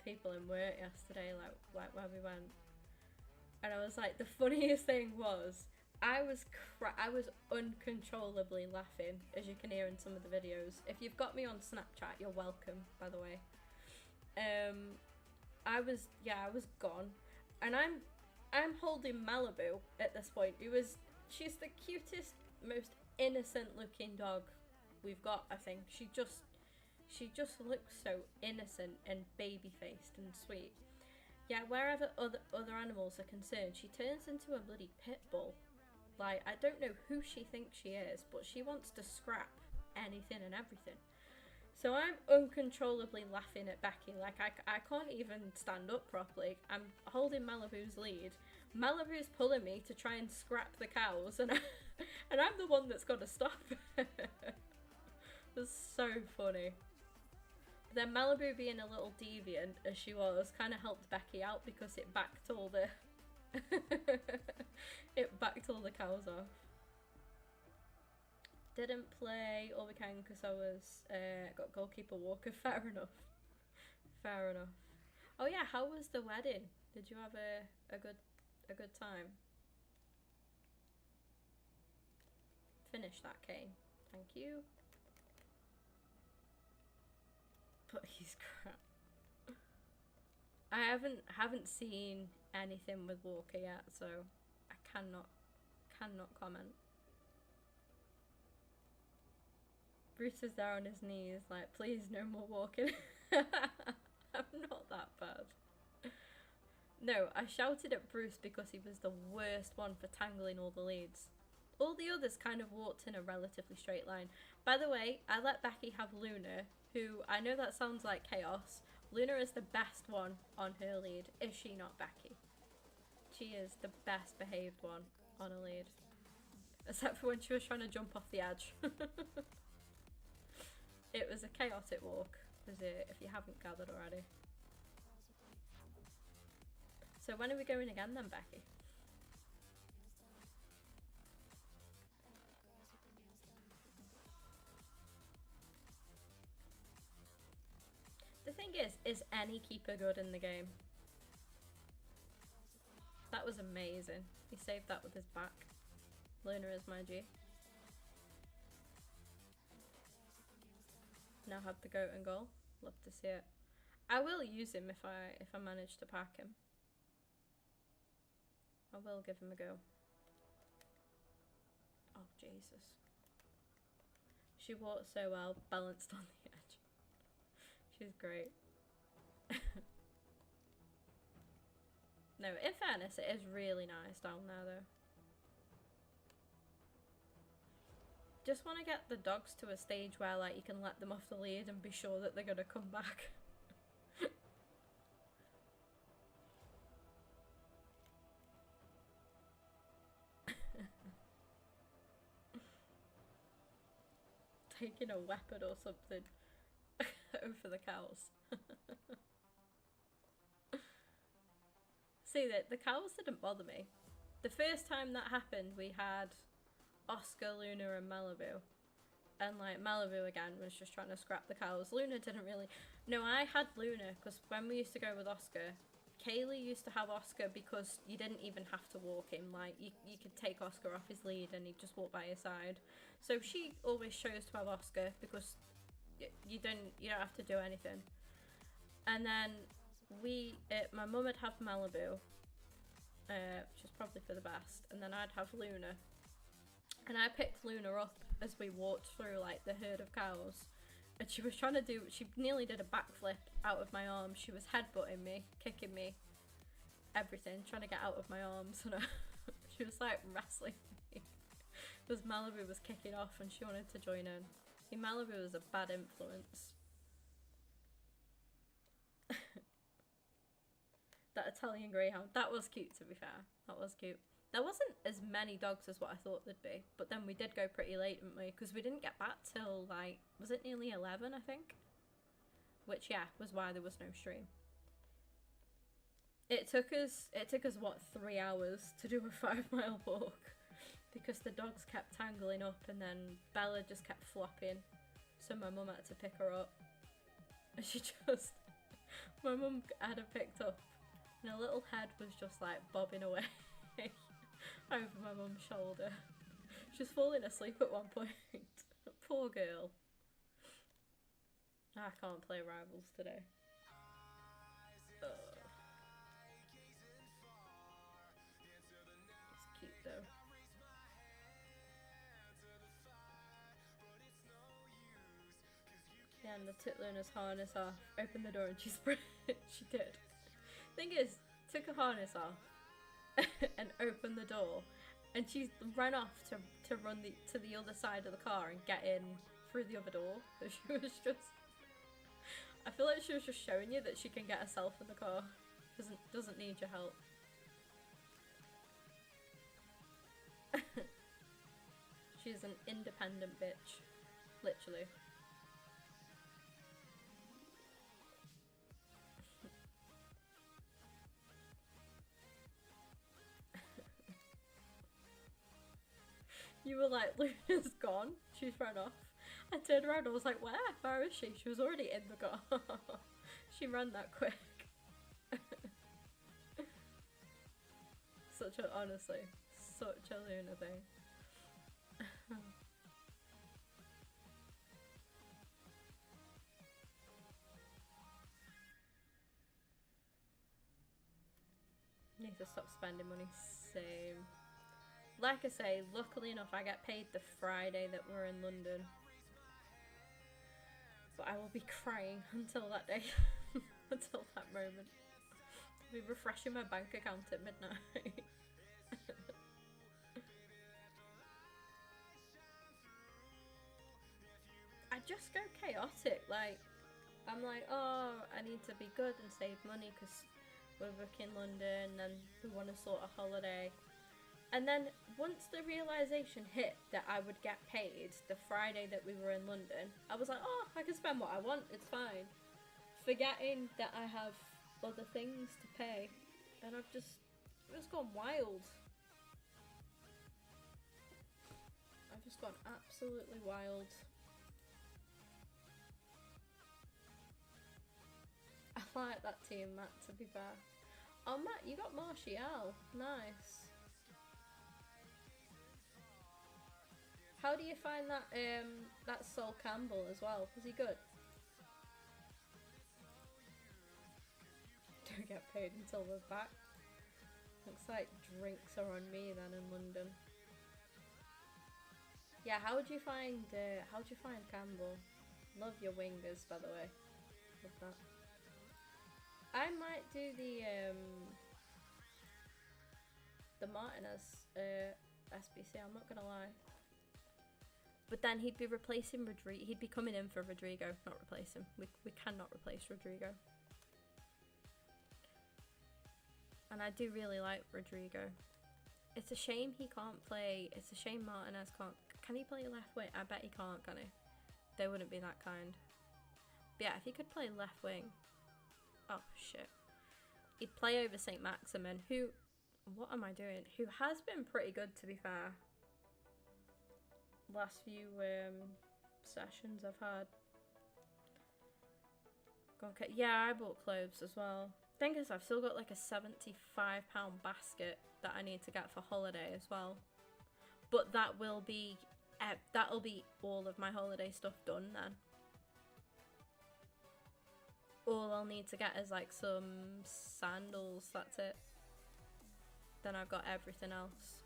B: people in work yesterday, like where we went, and I was like, the funniest thing was I was uncontrollably laughing, as you can hear in some of the videos. If you've got me on Snapchat, you're welcome, by the way. I was gone, and I'm holding Malibu at this point. She's the cutest, most innocent looking dog we've got, I think. She just looks so innocent and baby faced and sweet. Yeah, wherever other animals are concerned, she turns into a bloody pit bull. Like, I don't know who she thinks she is, but she wants to scrap anything and everything. So I'm uncontrollably laughing at Becky. Like, I can't even stand up properly. I'm holding Malibu's lead. Malibu's pulling me to try and scrap the cows, and I'm the one that's got to stop. It's so funny. But then Malibu, being a little deviant as she was, kind of helped Becky out because it backed all the cows off. Didn't play all weekend because I was got goalkeeper Walker. Fair enough. Fair enough. Oh yeah, how was the wedding? Did you have a good time? Finish that, Kane. Thank you. But he's crap. I haven't seen anything with Walker yet, so I cannot comment. Bruce is there on his knees, like, please, no more walking. I'm not that bad. No, I shouted at Bruce because he was the worst one for tangling all the leads. All the others kind of walked in a relatively straight line. By the way, I let Becky have Luna, who, I know that sounds like chaos. Luna is the best one on her lead. Is she not, Becky? She is the best behaved one on a lead. Except for when she was trying to jump off the edge. It was a chaotic walk, was it, if you haven't gathered already. So when are we going again then, Becky? The thing is any keeper good in the game? That was amazing. He saved that with his back. Luna is my G. Now have the goat and goal. Love to see it. I will use him if I manage to pack him. I will give him a go. Oh Jesus. She walks so well, balanced on the edge. She's great. No, in fairness, it is really nice down there though. Just want to get the dogs to a stage where like you can let them off the lead and be sure that they're gonna come back. Taking a weapon or something over the cows. See, that the cows didn't bother me. The first time that happened, we had Oscar, Luna, and Malibu. And like Malibu again was just trying to scrap the cows. Luna didn't really. No, I had Luna because when we used to go with Oscar, Kaylee used to have Oscar because you didn't even have to walk him. Like you could take Oscar off his lead and he'd just walk by your side. So she always chose to have Oscar because you don't have to do anything. And then my mum would have Malibu, which is probably for the best, and then I'd have Luna. And I picked Luna up as we walked through like the herd of cows, and she was trying to she nearly did a backflip out of my arms. She was headbutting me, kicking me, everything, trying to get out of my arms, and she was like wrestling me because Malibu was kicking off and she wanted to join in. See, Malibu was a bad influence. That Italian Greyhound, that was cute to be fair, that was cute. There wasn't as many dogs as what I thought there'd be, but then we did go pretty late, didn't we? Because we didn't get back till like, was it nearly 11 I think? Which yeah, was why there was no stream. It took us what, 3 hours to do a 5-mile walk because the dogs kept tangling up and then Bella just kept flopping, so my mum had to pick her up. And she just, my mum had her picked up and her little head was just like bobbing away over my mum's shoulder. She was falling asleep at one point. Poor girl. I can't play Rivals today. It's cute though. Yeah, and the took Luna's harness off, opened the door and she sprayed. She did. Thing is, took her harness off and opened the door, and she ran off to run to the other side of the car and get in through the other door. So she was just, I feel like she was just showing you that she can get herself in the car. Doesn't need your help. She's an independent bitch, literally. You were like, Luna's gone. She's run off. I turned around and I was like, where? Where is she? She was already in the car. She ran that quick. Honestly, such a Luna thing. Need to stop spending money. Same. Like I say, luckily enough I get paid the Friday that we're in London. But I will be crying until that day. Until that moment. I'll be refreshing my bank account at midnight. I just go chaotic. Like, I'm like, oh, I need to be good and save money because we're booking London and we want to sort a holiday. And then once the realisation hit that I would get paid the Friday that we were in London, I was like, oh, I can spend what I want, it's fine. Forgetting that I have other things to pay. And I've just gone wild. I've just gone absolutely wild. I like that team, Matt, to be fair. Oh, Matt, you got Martial. Nice. How do you find that that Sol Campbell as well? Was he good? Don't get paid until we're back. Looks like drinks are on me then in London. Yeah, how would you find Campbell? Love your wingers, by the way. Love that. I might do the Martinez SBC, I'm not gonna lie. But then he'd be replacing Rodrigo. He'd be coming in for Rodrigo, not replace him. We cannot replace Rodrigo. And I do really like Rodrigo. It's a shame he can't play. It's a shame Martinez can't. Can he play left wing? I bet he can't, can he? They wouldn't be that kind. But yeah, if he could play left wing. Oh, shit. He'd play over St. Maximin, who... What am I doing? Who has been pretty good, to be fair. Last few sessions I've had. Okay. Yeah, I bought clothes as well. Thing is, I've still got like a £75 basket that I need to get for holiday as well. But that'll be all of my holiday stuff done then. All I'll need to get is like some sandals, that's it. Then I've got everything else.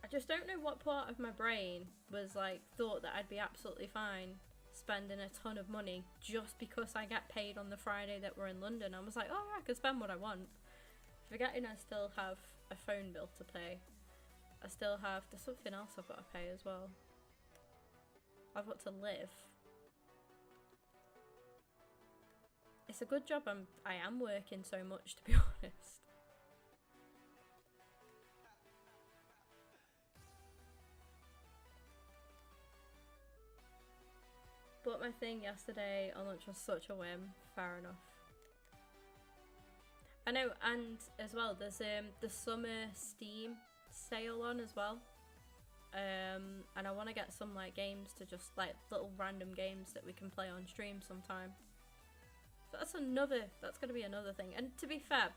B: I just don't know what part of my brain was like thought that I'd be absolutely fine spending a ton of money just because I get paid on the Friday that we're in London. I was like, oh, I can spend what I want. Forgetting I still have a phone bill to pay. I still have, there's something else I've got to pay as well. I've got to live. It's a good job I am working so much, to be honest. Bought my thing yesterday on lunch was such a whim. Fair enough. I know, and as well, there's the summer Steam sale on as well. And I want to get some like games to just like little random games that we can play on stream sometime. So that's going to be another thing. And to be fair,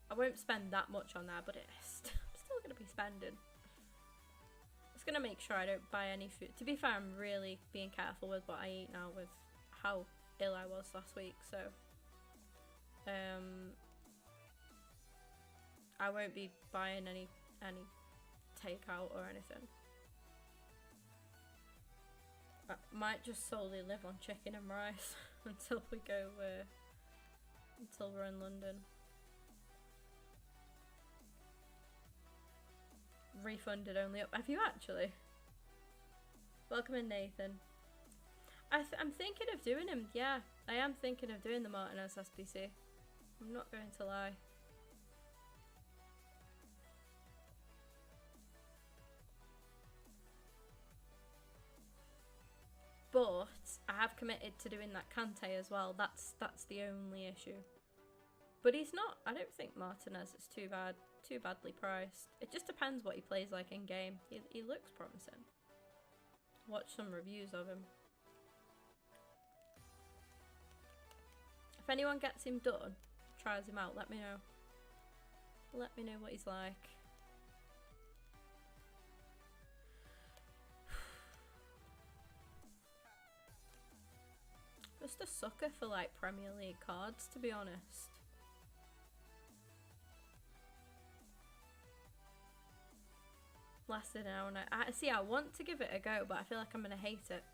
B: I won't spend that much on that, but I'm still going to be spending. I'm going to make sure I don't buy any food. To be fair, I'm really being careful with what I eat now with how ill I was last week, so I won't be buying any takeout or anything. I might just solely live on chicken and rice until we go until we're in London. Refunded only up. Have you actually? Welcome in, Nathan. I'm thinking of doing him. Yeah, I am thinking of doing the Martinez SBC. I'm not going to lie. But I have committed to doing that Kante as well. That's the only issue. But he's not. I don't think Martinez is too badly priced. It just depends what he plays like in game. He looks promising. Watch some reviews of him. If anyone gets him done, tries him out, let me know. Let me know what he's like. Just a sucker for like Premier League cards, to be honest. Lasted an hour and I want to give it a go, but I feel like I'm gonna hate it.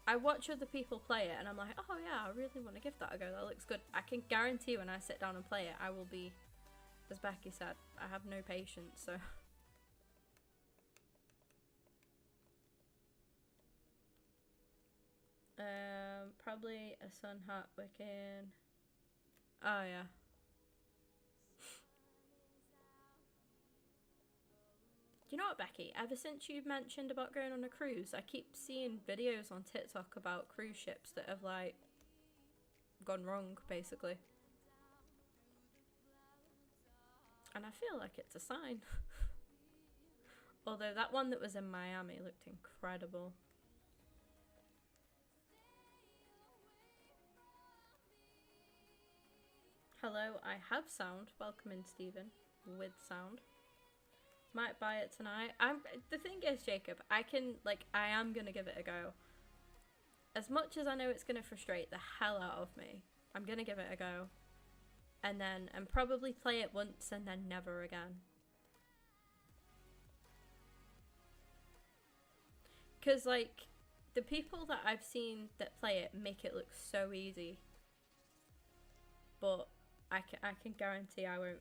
B: I watch other people play it and I'm like, oh yeah, I really want to give that a go. That looks good. I can guarantee when I sit down and play it, I will be, as Becky said, I have no patience, so. Probably a sun hat wicking. Oh yeah. You know what, Becky? Ever since you've mentioned about going on a cruise, I keep seeing videos on TikTok about cruise ships that have like gone wrong, basically. And I feel like it's a sign. Although that one that was in Miami looked incredible. Hello, I have sound. Welcome in, Stephen, with sound. Might buy it tonight. The thing is, Jacob, I am gonna give it a go. As much as I know it's gonna frustrate the hell out of me, I'm gonna give it a go. And probably play it once and then never again. Because, like, the people that I've seen that play it make it look so easy. But I can guarantee I won't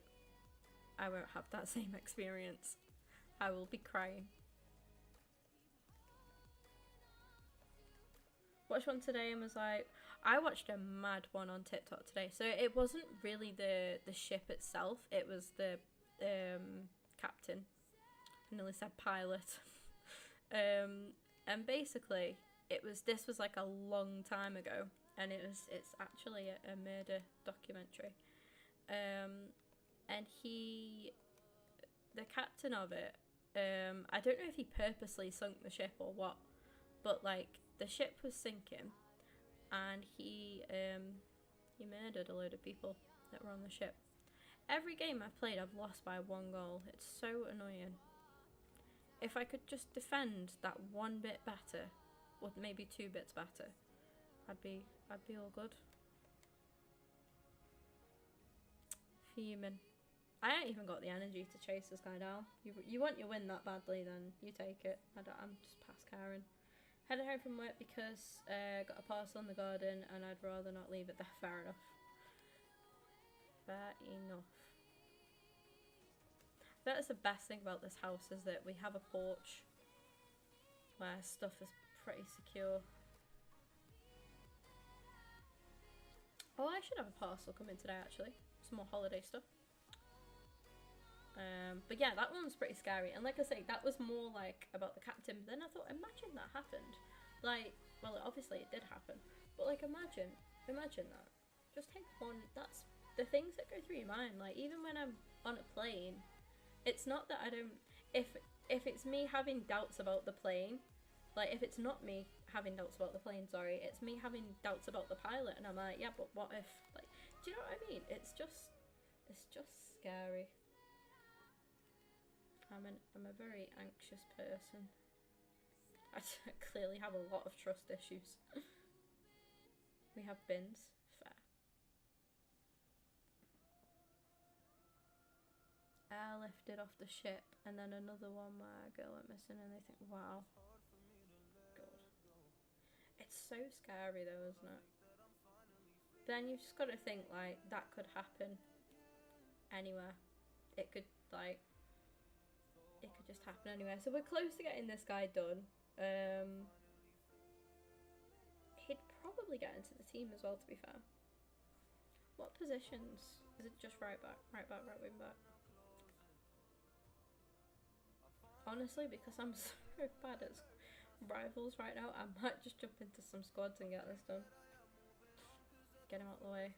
B: have that same experience. I will be crying. Watched one today and was like, I watched a mad one on TikTok today. So it wasn't really the ship itself, it was the captain. I nearly said pilot. And basically this was like a long time ago, and it's actually a murder documentary. And the captain of it, I don't know if he purposely sunk the ship or what, but like the ship was sinking, and he murdered a load of people that were on the ship. Every game I've played, I've lost by 1 goal. It's so annoying. If I could just defend that 1 bit better, or maybe 2 bits better, I'd be all good. Fuming. I ain't even got the energy to chase this guy down. You want your win that badly, then you take it. I'm just past caring. Headed home from work because got a parcel in the garden and I'd rather not leave it there. Fair enough. Fair enough. That is the best thing about this house, is that we have a porch where stuff is pretty secure. Oh, I should have a parcel come in today actually. Some more holiday stuff. But yeah, that one's pretty scary. And like I say, that was more like about the captain. But then I thought, imagine that happened. Like, well, obviously it did happen. But like, imagine that. Just take one. That's the things that go through your mind. Like, even when I'm on a plane, it's not that I don't. If it's me having doubts about the plane, like if it's not me having doubts about the plane, sorry, it's me having doubts about the pilot, and I'm like, yeah, but what if? Like, do you know what I mean? It's just scary. I'm a very anxious person. I clearly have a lot of trust issues. We have bins. Fair. Air lifted off the ship, and then another one where a girl went missing, and they think, wow. God. It's so scary though, isn't it? Then you've just got to think, like, that could happen anywhere. It could just happen anywhere. So we're close to getting this guy done. He'd probably get into the team as well, to be fair. What positions? Is it just right back, right wing back? Honestly, because I'm so bad at rivals right now, I might just jump into some squads and get this done. Get him out of the way.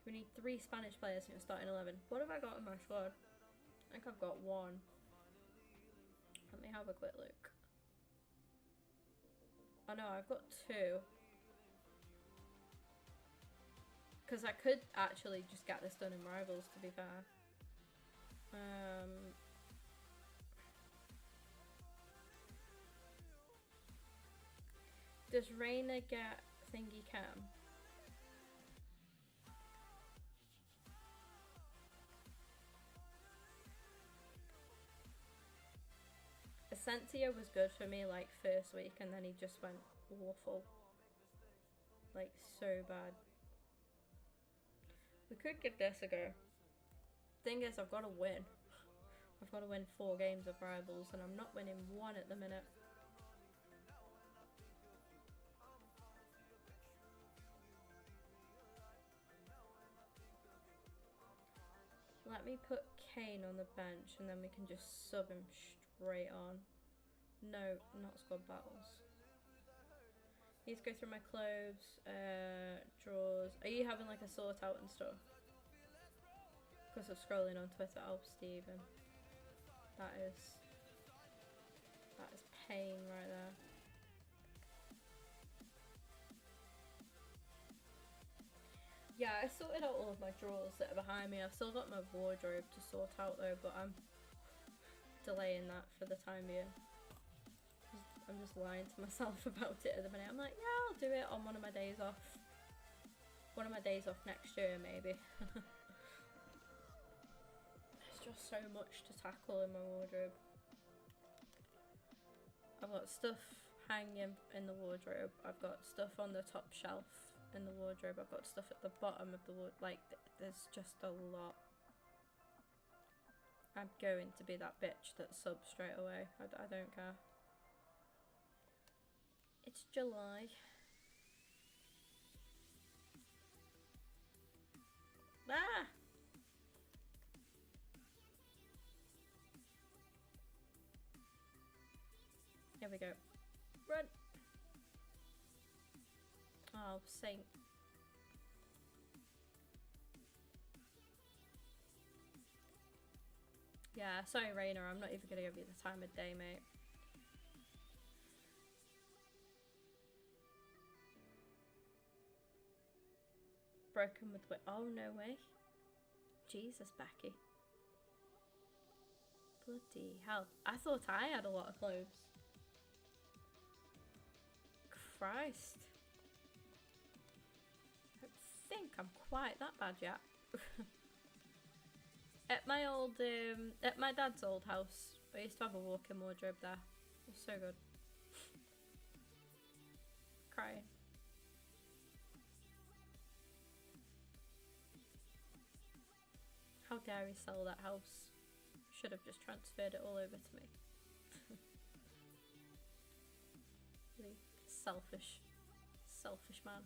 B: We need 3 Spanish players in your starting 11. What have I got in my squad? I think I've got 1. Let me have a quick look. Oh no, I've got 2. Because I could actually just get this done in rivals, to be fair. Does Reina get thingy cam? Essentia was good for me like first week, and then he just went awful. Like so bad. We could give this a go. Thing is, I've got to win. I've got to win 4 games of rivals, and I'm not winning 1 at the minute. Let me put Kane on the bench, and then we can just sub him straight on. No, not squad battles. Need to go through my clothes, drawers. Are you having like a sort out and stuff? Because of scrolling on Twitter. Oh, Stephen. That is pain right there. Yeah, I sorted out all of my drawers that are behind me. I've still got my wardrobe to sort out though, but I'm delaying that for the time being. I'm just lying to myself about it at the minute. I'm like, yeah, I'll do it on one of my days off. one of my days off next year, maybe. There's just so much to tackle in my wardrobe. I've got stuff hanging in the wardrobe. I've got stuff on the top shelf in the wardrobe. I've got stuff at the bottom of the wardrobe. Like, there's just a lot. I'm going to be that bitch that subs straight away. I don't care. It's July. Ah! Here we go. Run! Oh, saint. Yeah, sorry Rainer, I'm not even gonna give you the time of day, mate. Broken with weight. Oh, no way. Jesus, Becky. Bloody hell. I thought I had a lot of clothes. Christ. I don't think I'm quite that bad yet. At my old, at my dad's old house, I used to have a walk-in wardrobe there. It was so good. Crying. How dare he sell that house? Should have just transferred it all over to me. Really selfish. Selfish man.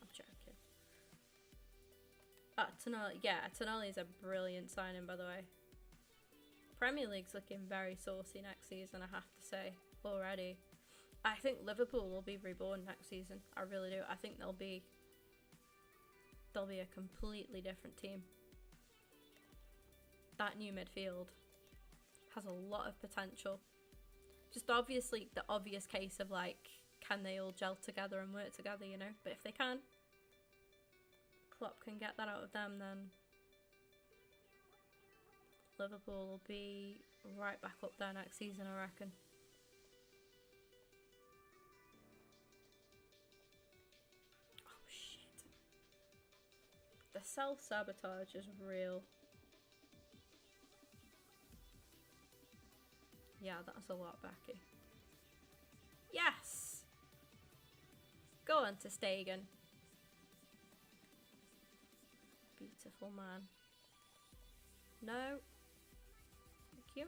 B: I'm joking. Tonali, yeah, Tonali's a brilliant signing, by the way. Premier League's looking very saucy next season, I have to say, already. I think Liverpool will be reborn next season. I really do. I think they'll be a completely different team. That new midfield has a lot of potential. Just obviously the obvious case of like, can they all gel together and work together, you know? But if they can, Klopp can get that out of them, then Liverpool will be right back up there next season, I reckon. The self-sabotage is real. Yeah, that's a lot, Becky. Yes! Go on to Stegen. Beautiful man. No. Thank you.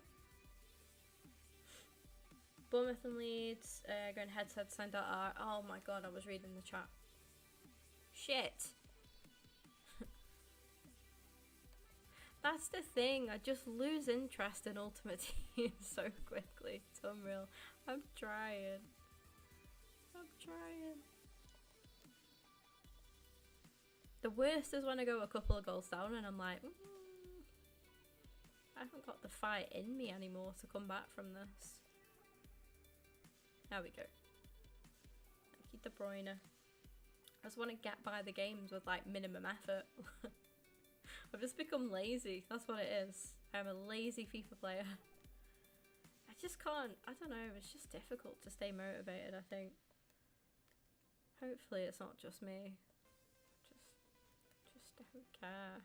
B: Bournemouth and Leeds going head-to-head signed out. Oh my god, I was reading the chat. Shit. That's the thing, I just lose interest in Ultimate Team so quickly. It's unreal. I'm trying. The worst is when I go a couple of goals down and I'm like, I haven't got the fight in me anymore to come back from this. There we go. Thank you, De Bruyne. I just want to get by the games with like minimum effort. I've just become lazy. That's what it is. I'm a lazy FIFA player. I just can't. I don't know. It's just difficult to stay motivated, I think. Hopefully it's not just me. Just don't care.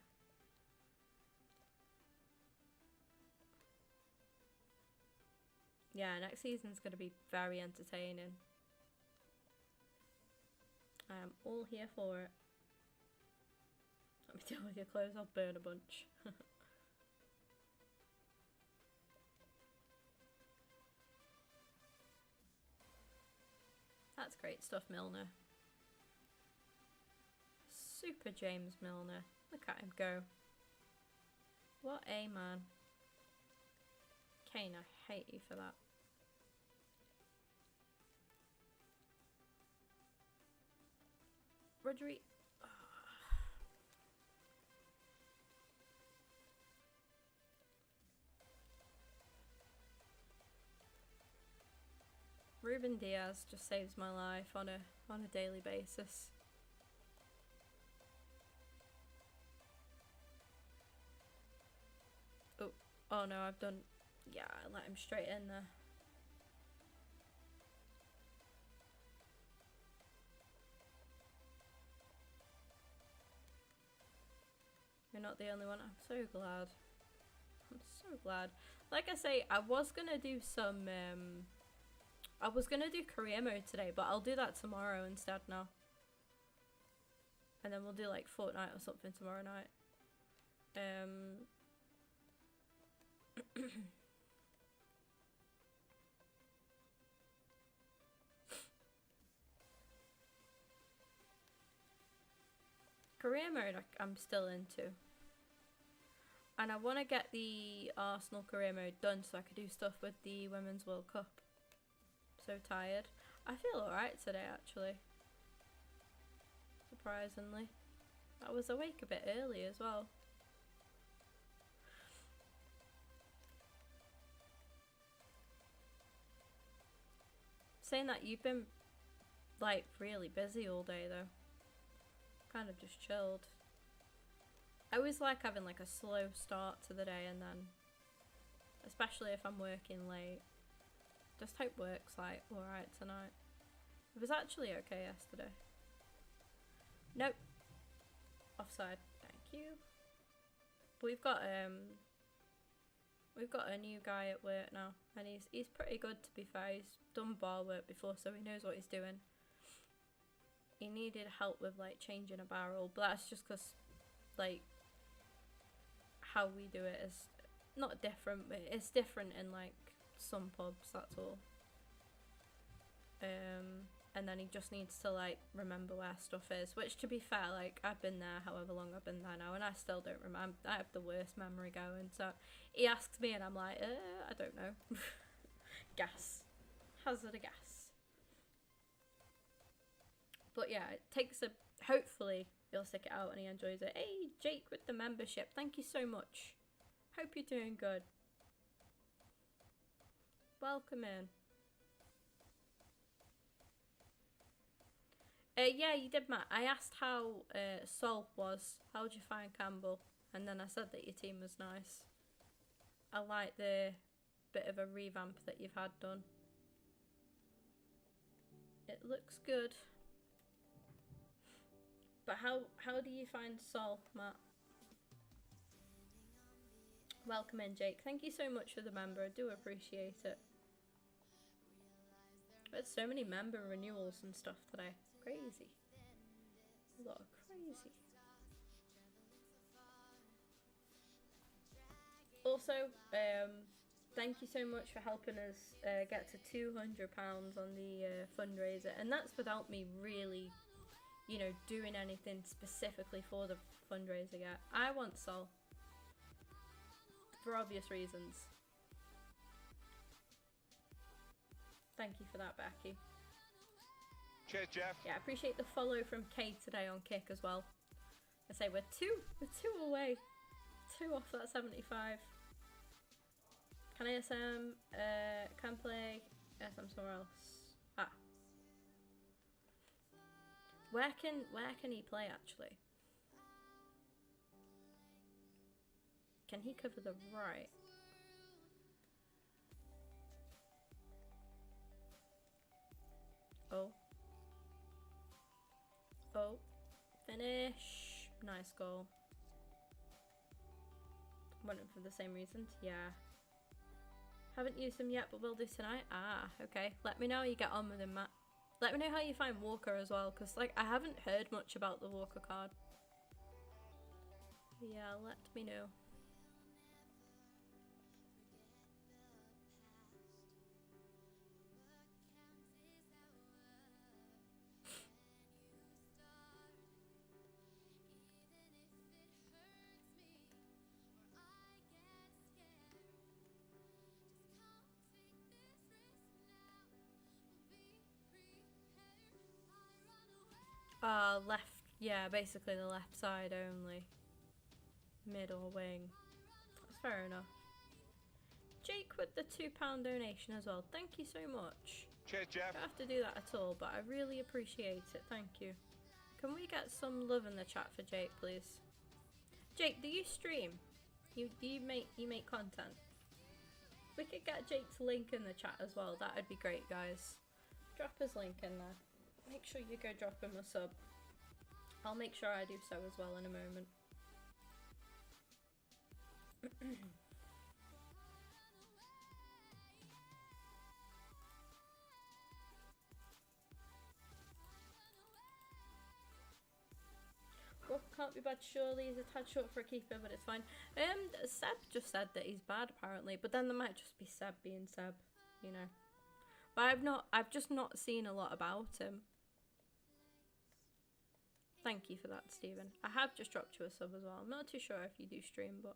B: Yeah, next season's going to be very entertaining. I am all here for it. Let me deal with your clothes, I'll burn a bunch. That's great stuff, Milner. Super James Milner. Look at him go. What a man. Kane, I hate you for that. Rodri. Ruben Diaz just saves my life on a daily basis. Oh no, I've done. Yeah, I let him straight in there. You're not the only one. I'm so glad. I'm so glad. Like I say, I was gonna do some, I was gonna do career mode today, but I'll do that tomorrow instead now. And then we'll do like Fortnite or something tomorrow night. Career mode I'm still into. And I want to get the Arsenal career mode done so I could do stuff with the Women's World Cup. So tired. I feel alright today actually. Surprisingly. I was awake a bit early as well. Saying that, you've been like really busy all day though. Kind of just chilled. I always like having like a slow start to the day, and then especially if I'm working late, just hope work's like alright tonight. It was actually okay yesterday. Nope. Offside. Thank you. But we've got a new guy at work now, and he's pretty good to be fair. He's done bar work before, so he knows what he's doing. He needed help with like changing a barrel, but that's just because like how we do it is not different, but it's different in like some pubs, that's all. And then he just needs to like remember where stuff is, which to be fair, like I've been there however long I've been there now, and I still don't remember. I have the worst memory going, so he asks me and I'm like, I don't know. Guess. Hazard a guess. But yeah, it takes a, hopefully he'll stick it out and he enjoys it. Hey, Jake with the membership, thank you so much. Hope you're doing good. Welcome in. Yeah, you did, Matt. I asked how Sol was. How'd you find Campbell? And then I said that your team was nice. I like the bit of a revamp that you've had done. It looks good. But how do you find Sol, Matt? Welcome in, Jake. Thank you so much for the member. I do appreciate it. There's so many member renewals and stuff today. Crazy. A lot of crazy. Also, thank you so much for helping us get to £200 on the fundraiser, and that's without me really, you know, doing anything specifically for the fundraiser yet. I want Sol for obvious reasons. Thank you for that, Becky.
A: Cheers, Jeff.
B: Yeah, I appreciate the follow from Kate today on Kick as well. I say we're two away. 2 off that 75. Can I SM? Can play SM somewhere else? Ah. Where can he play actually? Can he cover the right? Oh. Oh. Finish. Nice goal. Went for the same reasons. Yeah. Haven't used him yet, but will do tonight. Ah, okay. Let me know how you get on with him, Matt. Let me know how you find Walker as well, because like I haven't heard much about the Walker card. Yeah, let me know. Left, yeah, basically the left side only. Mid or wing. That's fair enough. Jake with the £2 donation as well. Thank you so much.
A: Cheers, Jeff.
B: Don't have to do that at all, but I really appreciate it. Thank you. Can we get some love in the chat for Jake, please? Jake, do you stream? You make content? We could get Jake's link in the chat as well. That would be great, guys. Drop his link in there. Make sure you go drop him a sub. I'll make sure I do so as well in a moment. Well, can't be bad, surely. He's a tad short for a keeper, but it's fine. Seb just said that he's bad, apparently, but then there might just be Seb being Seb, you know. But I've just not seen a lot about him. Thank you for that, Stephen. I have just dropped you a sub as well. I'm not too sure if you do stream, but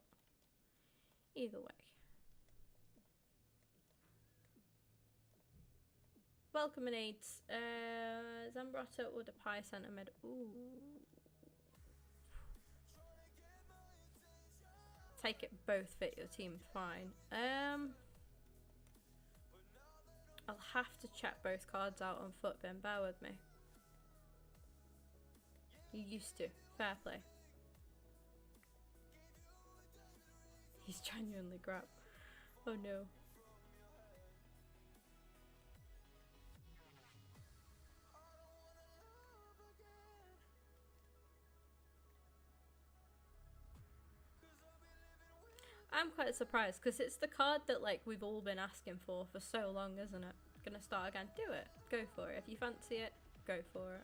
B: either way. Welcome in 8. Zambrotta or Depay centre mid. Ooh. Take it, both fit your team fine. I'll have to check both cards out on Footbin. Bear with me. You used to. Fair play. He's genuinely crap. Oh no. I'm quite surprised because it's the card that like we've all been asking for so long, isn't it? Gonna start again. Do it. Go for it. If you fancy it, go for it.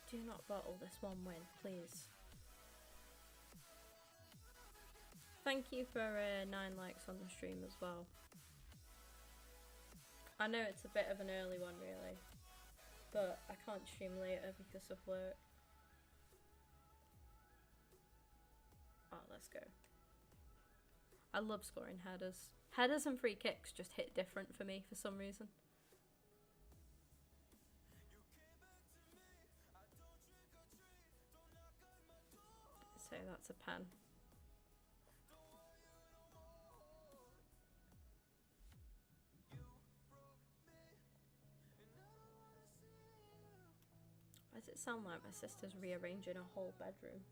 B: Do not bottle this one win, please. Thank you for 9 likes on the stream as well. I know it's a bit of an early one really, but I can't stream later because of work. Oh, let's go. I love scoring headers. Headers and free kicks just hit different for me for some reason. So that's a pen. Why does it sound like my sister's rearranging a whole bedroom?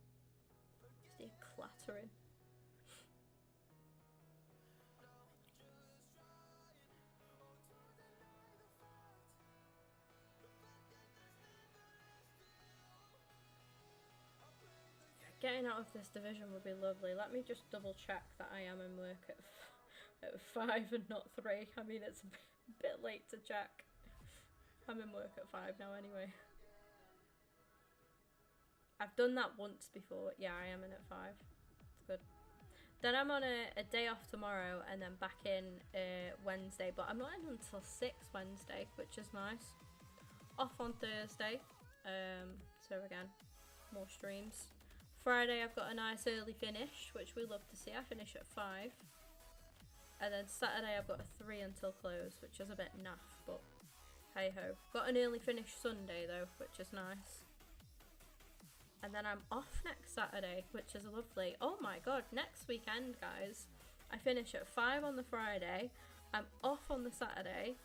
B: Just hear clattering. Getting out of this division would be lovely. Let me just double check that I am in work at 5 and not 3. I mean, it's a bit late to check. I'm in work at 5 now anyway. I've done that once before. Yeah, I am in at 5. It's good. Then I'm on a day off tomorrow and then back in Wednesday. But I'm not in until 6 Wednesday, which is nice. Off on Thursday. So again, more streams. Friday I've got a nice early finish, which we love to see. I finish at 5. And then Saturday I've got a 3 until close, which is a bit naff, but hey ho. Got an early finish Sunday though, which is nice. And then I'm off next Saturday, which is lovely. Oh my god, next weekend guys. I finish at 5 on the Friday. I'm off on the Saturday.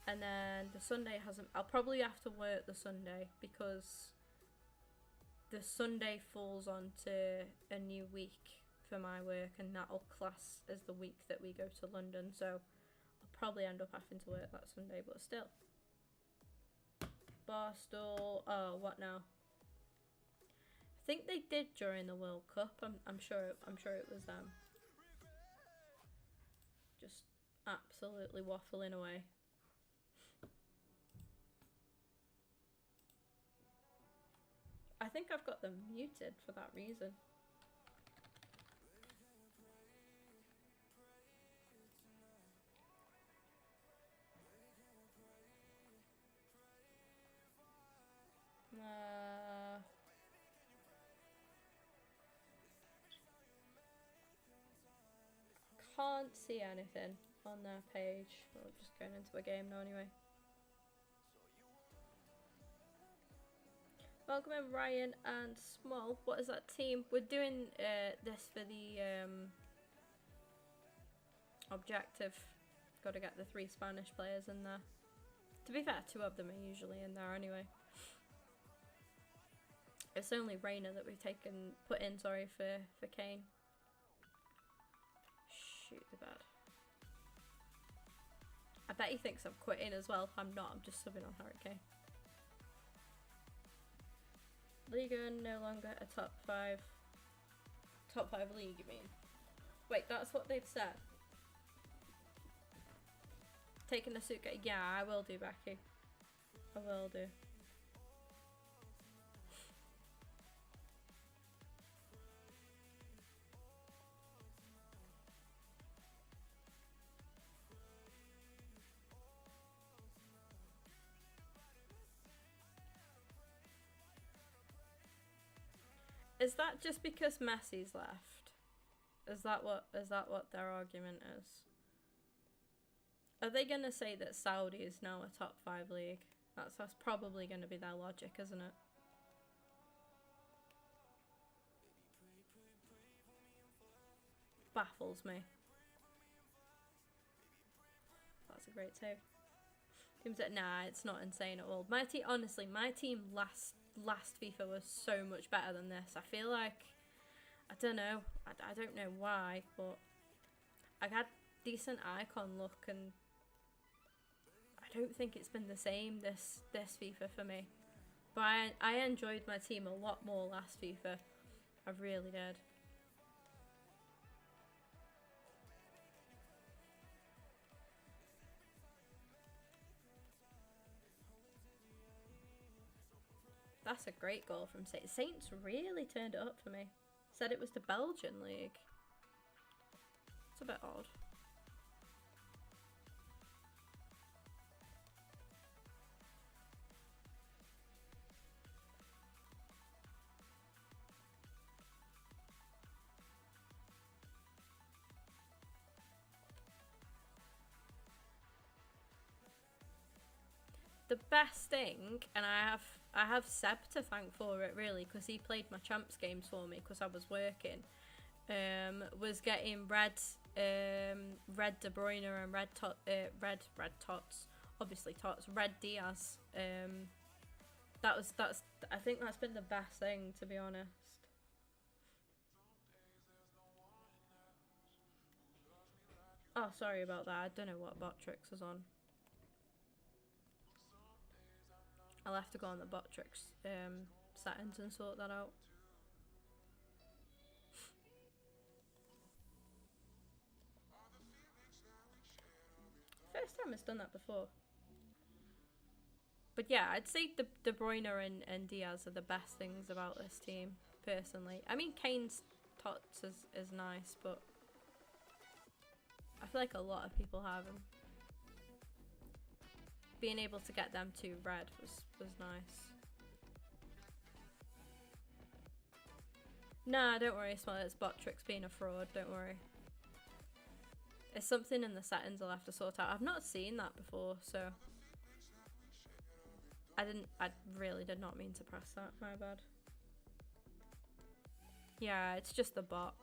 B: And then the Sunday hasn't... I'll probably have to work the Sunday because the Sunday falls onto a new week for my work, and that'll class as the week that we go to London, so I'll probably end up having to work that Sunday, but still. Barstool, oh, what now? I think they did during the World Cup. I'm sure it was them. Just absolutely waffling away. I think I've got them muted for that reason. Can't see anything on their page. We're just going into a game now anyway. Welcome in Ryan and Small. What is that team? We're doing this for the objective. Got to get the 3 Spanish players in there. To be fair, 2 of them are usually in there anyway. It's only Reyna that we've put in, sorry, for Kane. Shoot the bed. I bet he thinks I'm quitting as well. I'm not, I'm just subbing on Hurricane. Liga no longer a top 5 league, you mean? Wait, that's what they've said. Taking the suit, yeah, I will do, Becky. I will do. Is that just because Messi's left? Is that what their argument is? Are they gonna say that Saudi is now a top 5 league? That's probably gonna be their logic, isn't it? Baffles me. That's a great save. Teams that nah, it's not insane at all. My team, honestly, my team last FIFA was so much better than this. I feel like, I don't know, I don't know why, but I had decent icon look, and I don't think it's been the same this FIFA for me. But I enjoyed my team a lot more last FIFA. I really did. That's a great goal from Saints. Saints really turned it up for me. Said it was the Belgian league. It's a bit odd. The best thing, and I have Seb to thank for it really, because he played my champs games for me because I was working. Was getting red De Bruyne and red Tots, obviously Tots, red Diaz. That's I think that's been the best thing, to be honest. Oh, sorry about that. I don't know what bot tricks was on. I'll have to go on the bot tricks settings and sort that out. First time it's done that before. But yeah, I'd say De Bruyne and Diaz are the best things about this team, personally. I mean, Kane's Tots is nice, but I feel like a lot of people have him. Being able to get them to red was nice. Nah, don't worry, Smell, it's bot tricks being a fraud, don't worry. It's something in the settings I'll have to sort out. I've not seen that before, so I really did not mean to press that, my bad. Yeah, it's just the bot.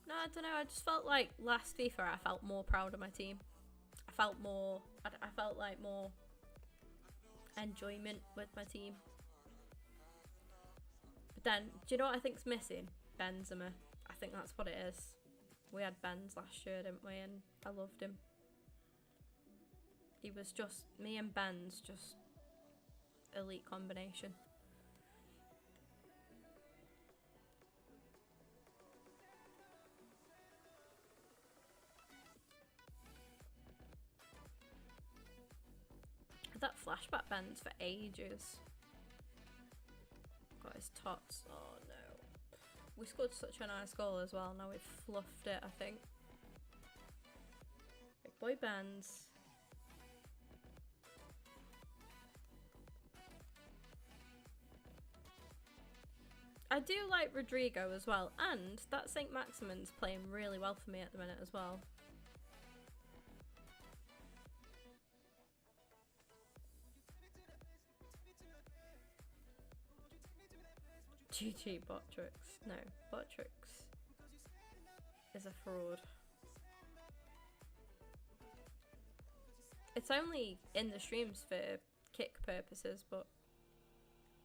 B: No, I don't know, I just felt like last FIFA I felt more proud of my team. I felt like more enjoyment with my team. But then, do you know what I think's missing? Benzema. I think that's what it is. We had Benz last year, didn't we? And I loved him. He was just, me and Benz, just elite combination. That flashback Benz for ages. Got his Tots. Oh no. We scored such a nice goal as well. Now we've fluffed it, I think. Big boy Benz. I do like Rodrigo as well, and that St. Maximin's playing really well for me at the minute as well. GG bot tricks. No, bot tricks is a fraud. It's only in the streams for kick purposes, but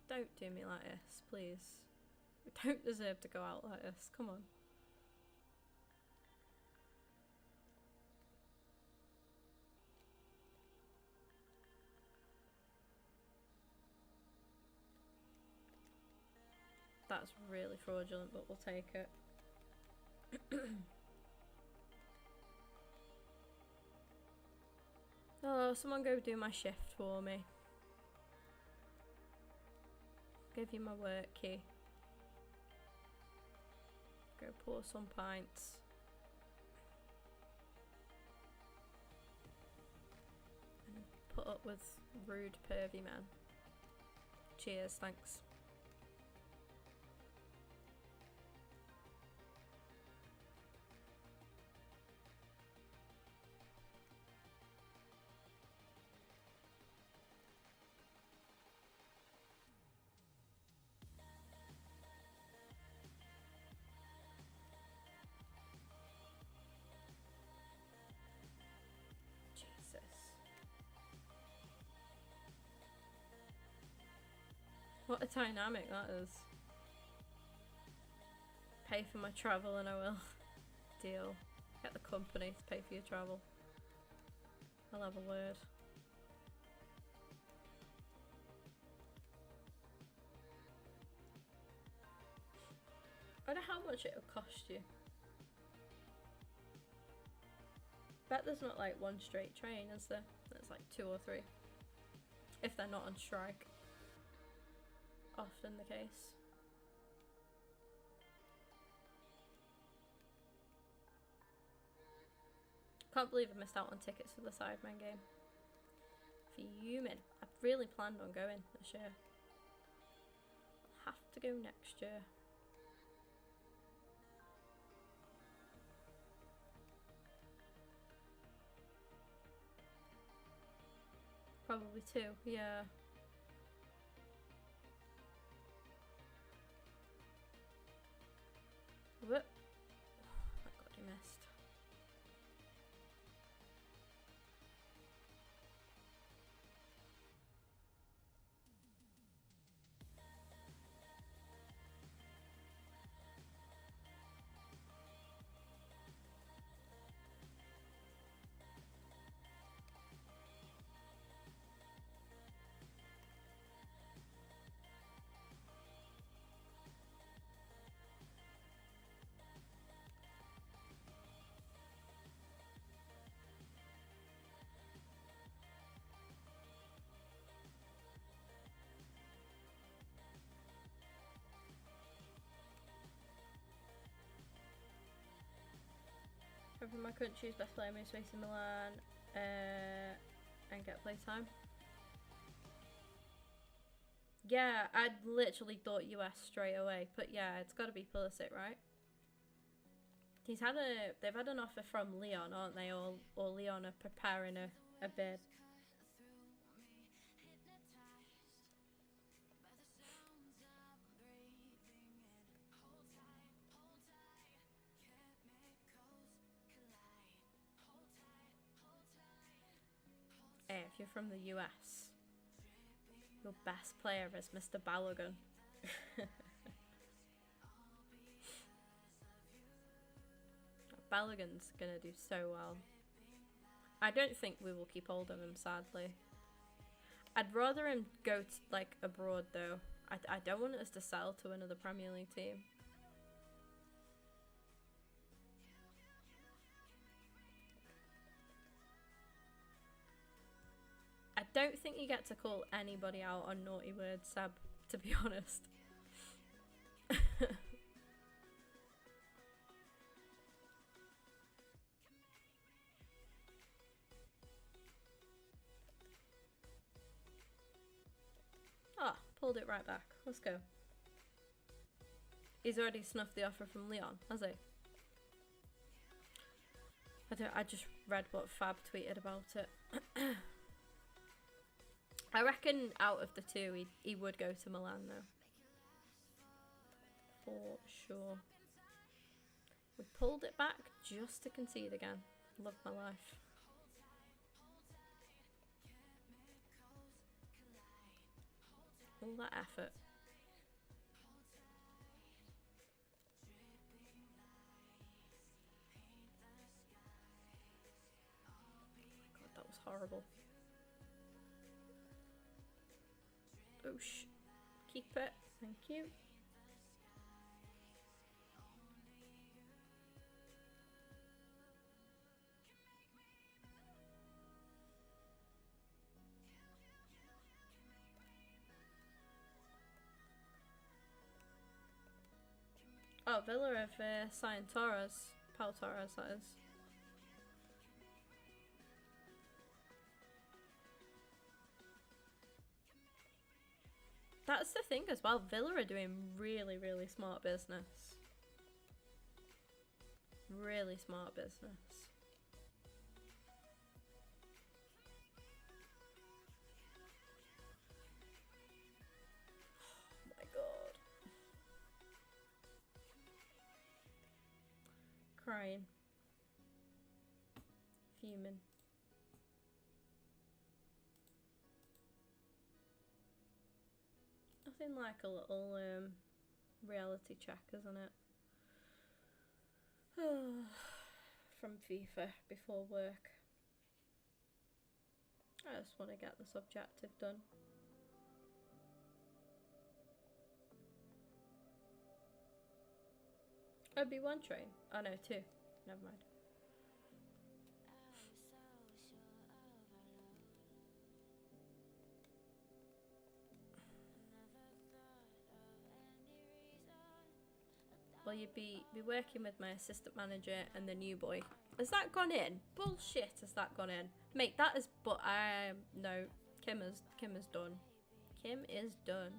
B: don't do me like this, please. We don't deserve to go out like this. Come on. That's really fraudulent, but we'll take it. Oh, someone go do my shift for me. Give you my work key. Go pour some pints. And put up with rude, pervy men. Cheers, thanks. What a dynamic that is. Pay for my travel and I will. Deal. Get the company to pay for your travel. I'll have a word. I wonder how much it would cost you. Bet there's not like one straight train, is there? There's like 2 or 3. If they're not on strike. Often the case. Can't believe I missed out on tickets for the Sidemen game. Fuming. I really planned on going this year. I'll have to go next year. Probably 2, yeah. Whoop. Oh my god, he missed. From my country's best player moves away to Milan and get playtime. Yeah, I literally thought US straight away, but yeah, it's got to be Pulisic, right? They've had an offer from Leon, aren't they? Or Leon are preparing a bid. Hey, if you're from the US, your best player is Mr. Balogun. Balogun's gonna do so well. I don't think we will keep hold of him, sadly. I'd rather him go to, like, abroad though. I don't want us to sell to another Premier League team. I don't think you get to call anybody out on naughty words, Seb, to be honest. Ah, pulled it right back. Let's go. He's already snuffed the offer from Leon, has he? I just read what Fab tweeted about it. I reckon out of the 2, he would go to Milan though. For sure. We pulled it back just to concede again. Love my life. All that effort. God, that was horrible. Oh, keep it. Thank you. Oh, Villa have signed Torres. Pau Torres, that is. That's the thing as well. Villa are doing really, really smart business. Really smart business. Oh my god. Crying. Fuming. Nothing like a little reality check, isn't it? From FIFA before work. I just want to get this objective done. It'd be one train. Oh no, two. Never mind. Well, you'd be working with my assistant manager and the new boy. Has that gone in? Bullshit, has that gone in? Mate, that is, but no, Kim is done. Kim is done.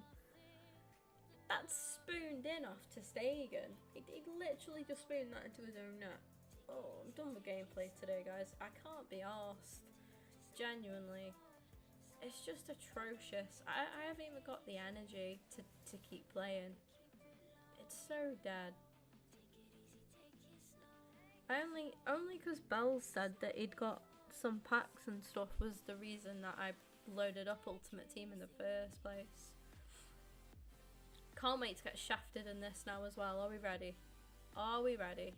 B: That's spooned in off to Stegen. He literally just spooned that into his own net. Oh, I'm done with gameplay today, guys. I can't be arsed. Genuinely. It's just atrocious. I haven't even got the energy to keep playing. It's so dead. Only because Bell said that he'd got some packs and stuff was the reason that I loaded up Ultimate Team in the first place. Can't wait to get shafted in this now as well. Are we ready? Are we ready?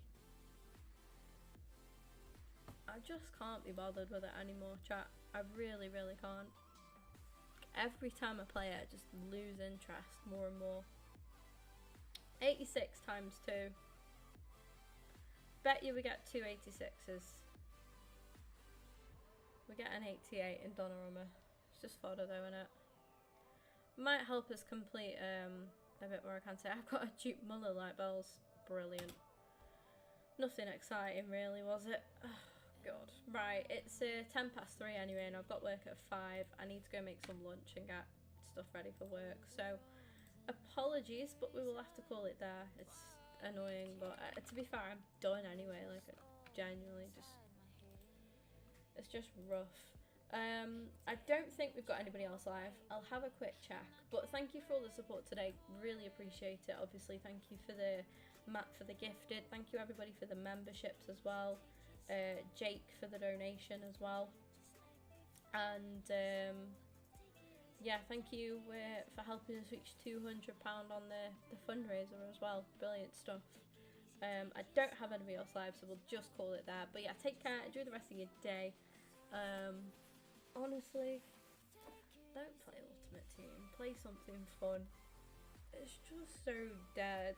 B: I just can't be bothered with it anymore, chat. I really, really can't. Every time I play it, I just lose interest more and more. 86 times 2. Bet you we get 2 86s. We get an 88 in Donnarumma. It's just fodder though, innit? Might help us complete a bit more, I can say. I've got a Duke Muller light bells. Brilliant. Nothing exciting really, was it? Oh, God. Right, it's 3:10 anyway, and I've got work at 5. I need to go make some lunch and get stuff ready for work. So, apologies, but we will have to call it there. It's annoying, but to be fair, I'm done anyway. Like, genuinely, it's just rough. I don't think we've got anybody else live. I'll have a quick check, but thank you for all the support today. Really appreciate it. Obviously, thank you for the Matt for the gifted. Thank you everybody for the memberships as well. Jake for the donation as well. And yeah, thank you for helping us reach £200 on the fundraiser as well. Brilliant stuff. I don't have anybody else live, so we'll just call it there. But yeah, take care. Enjoy the rest of your day. Honestly, don't play Ultimate Team. Play something fun. It's just so dead.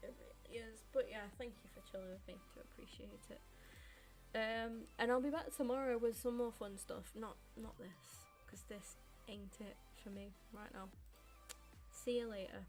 B: It really is. But yeah, thank you for chilling with me. Do appreciate it. And I'll be back tomorrow with some more fun stuff. Not this, because this ain't it for me right now. See you later.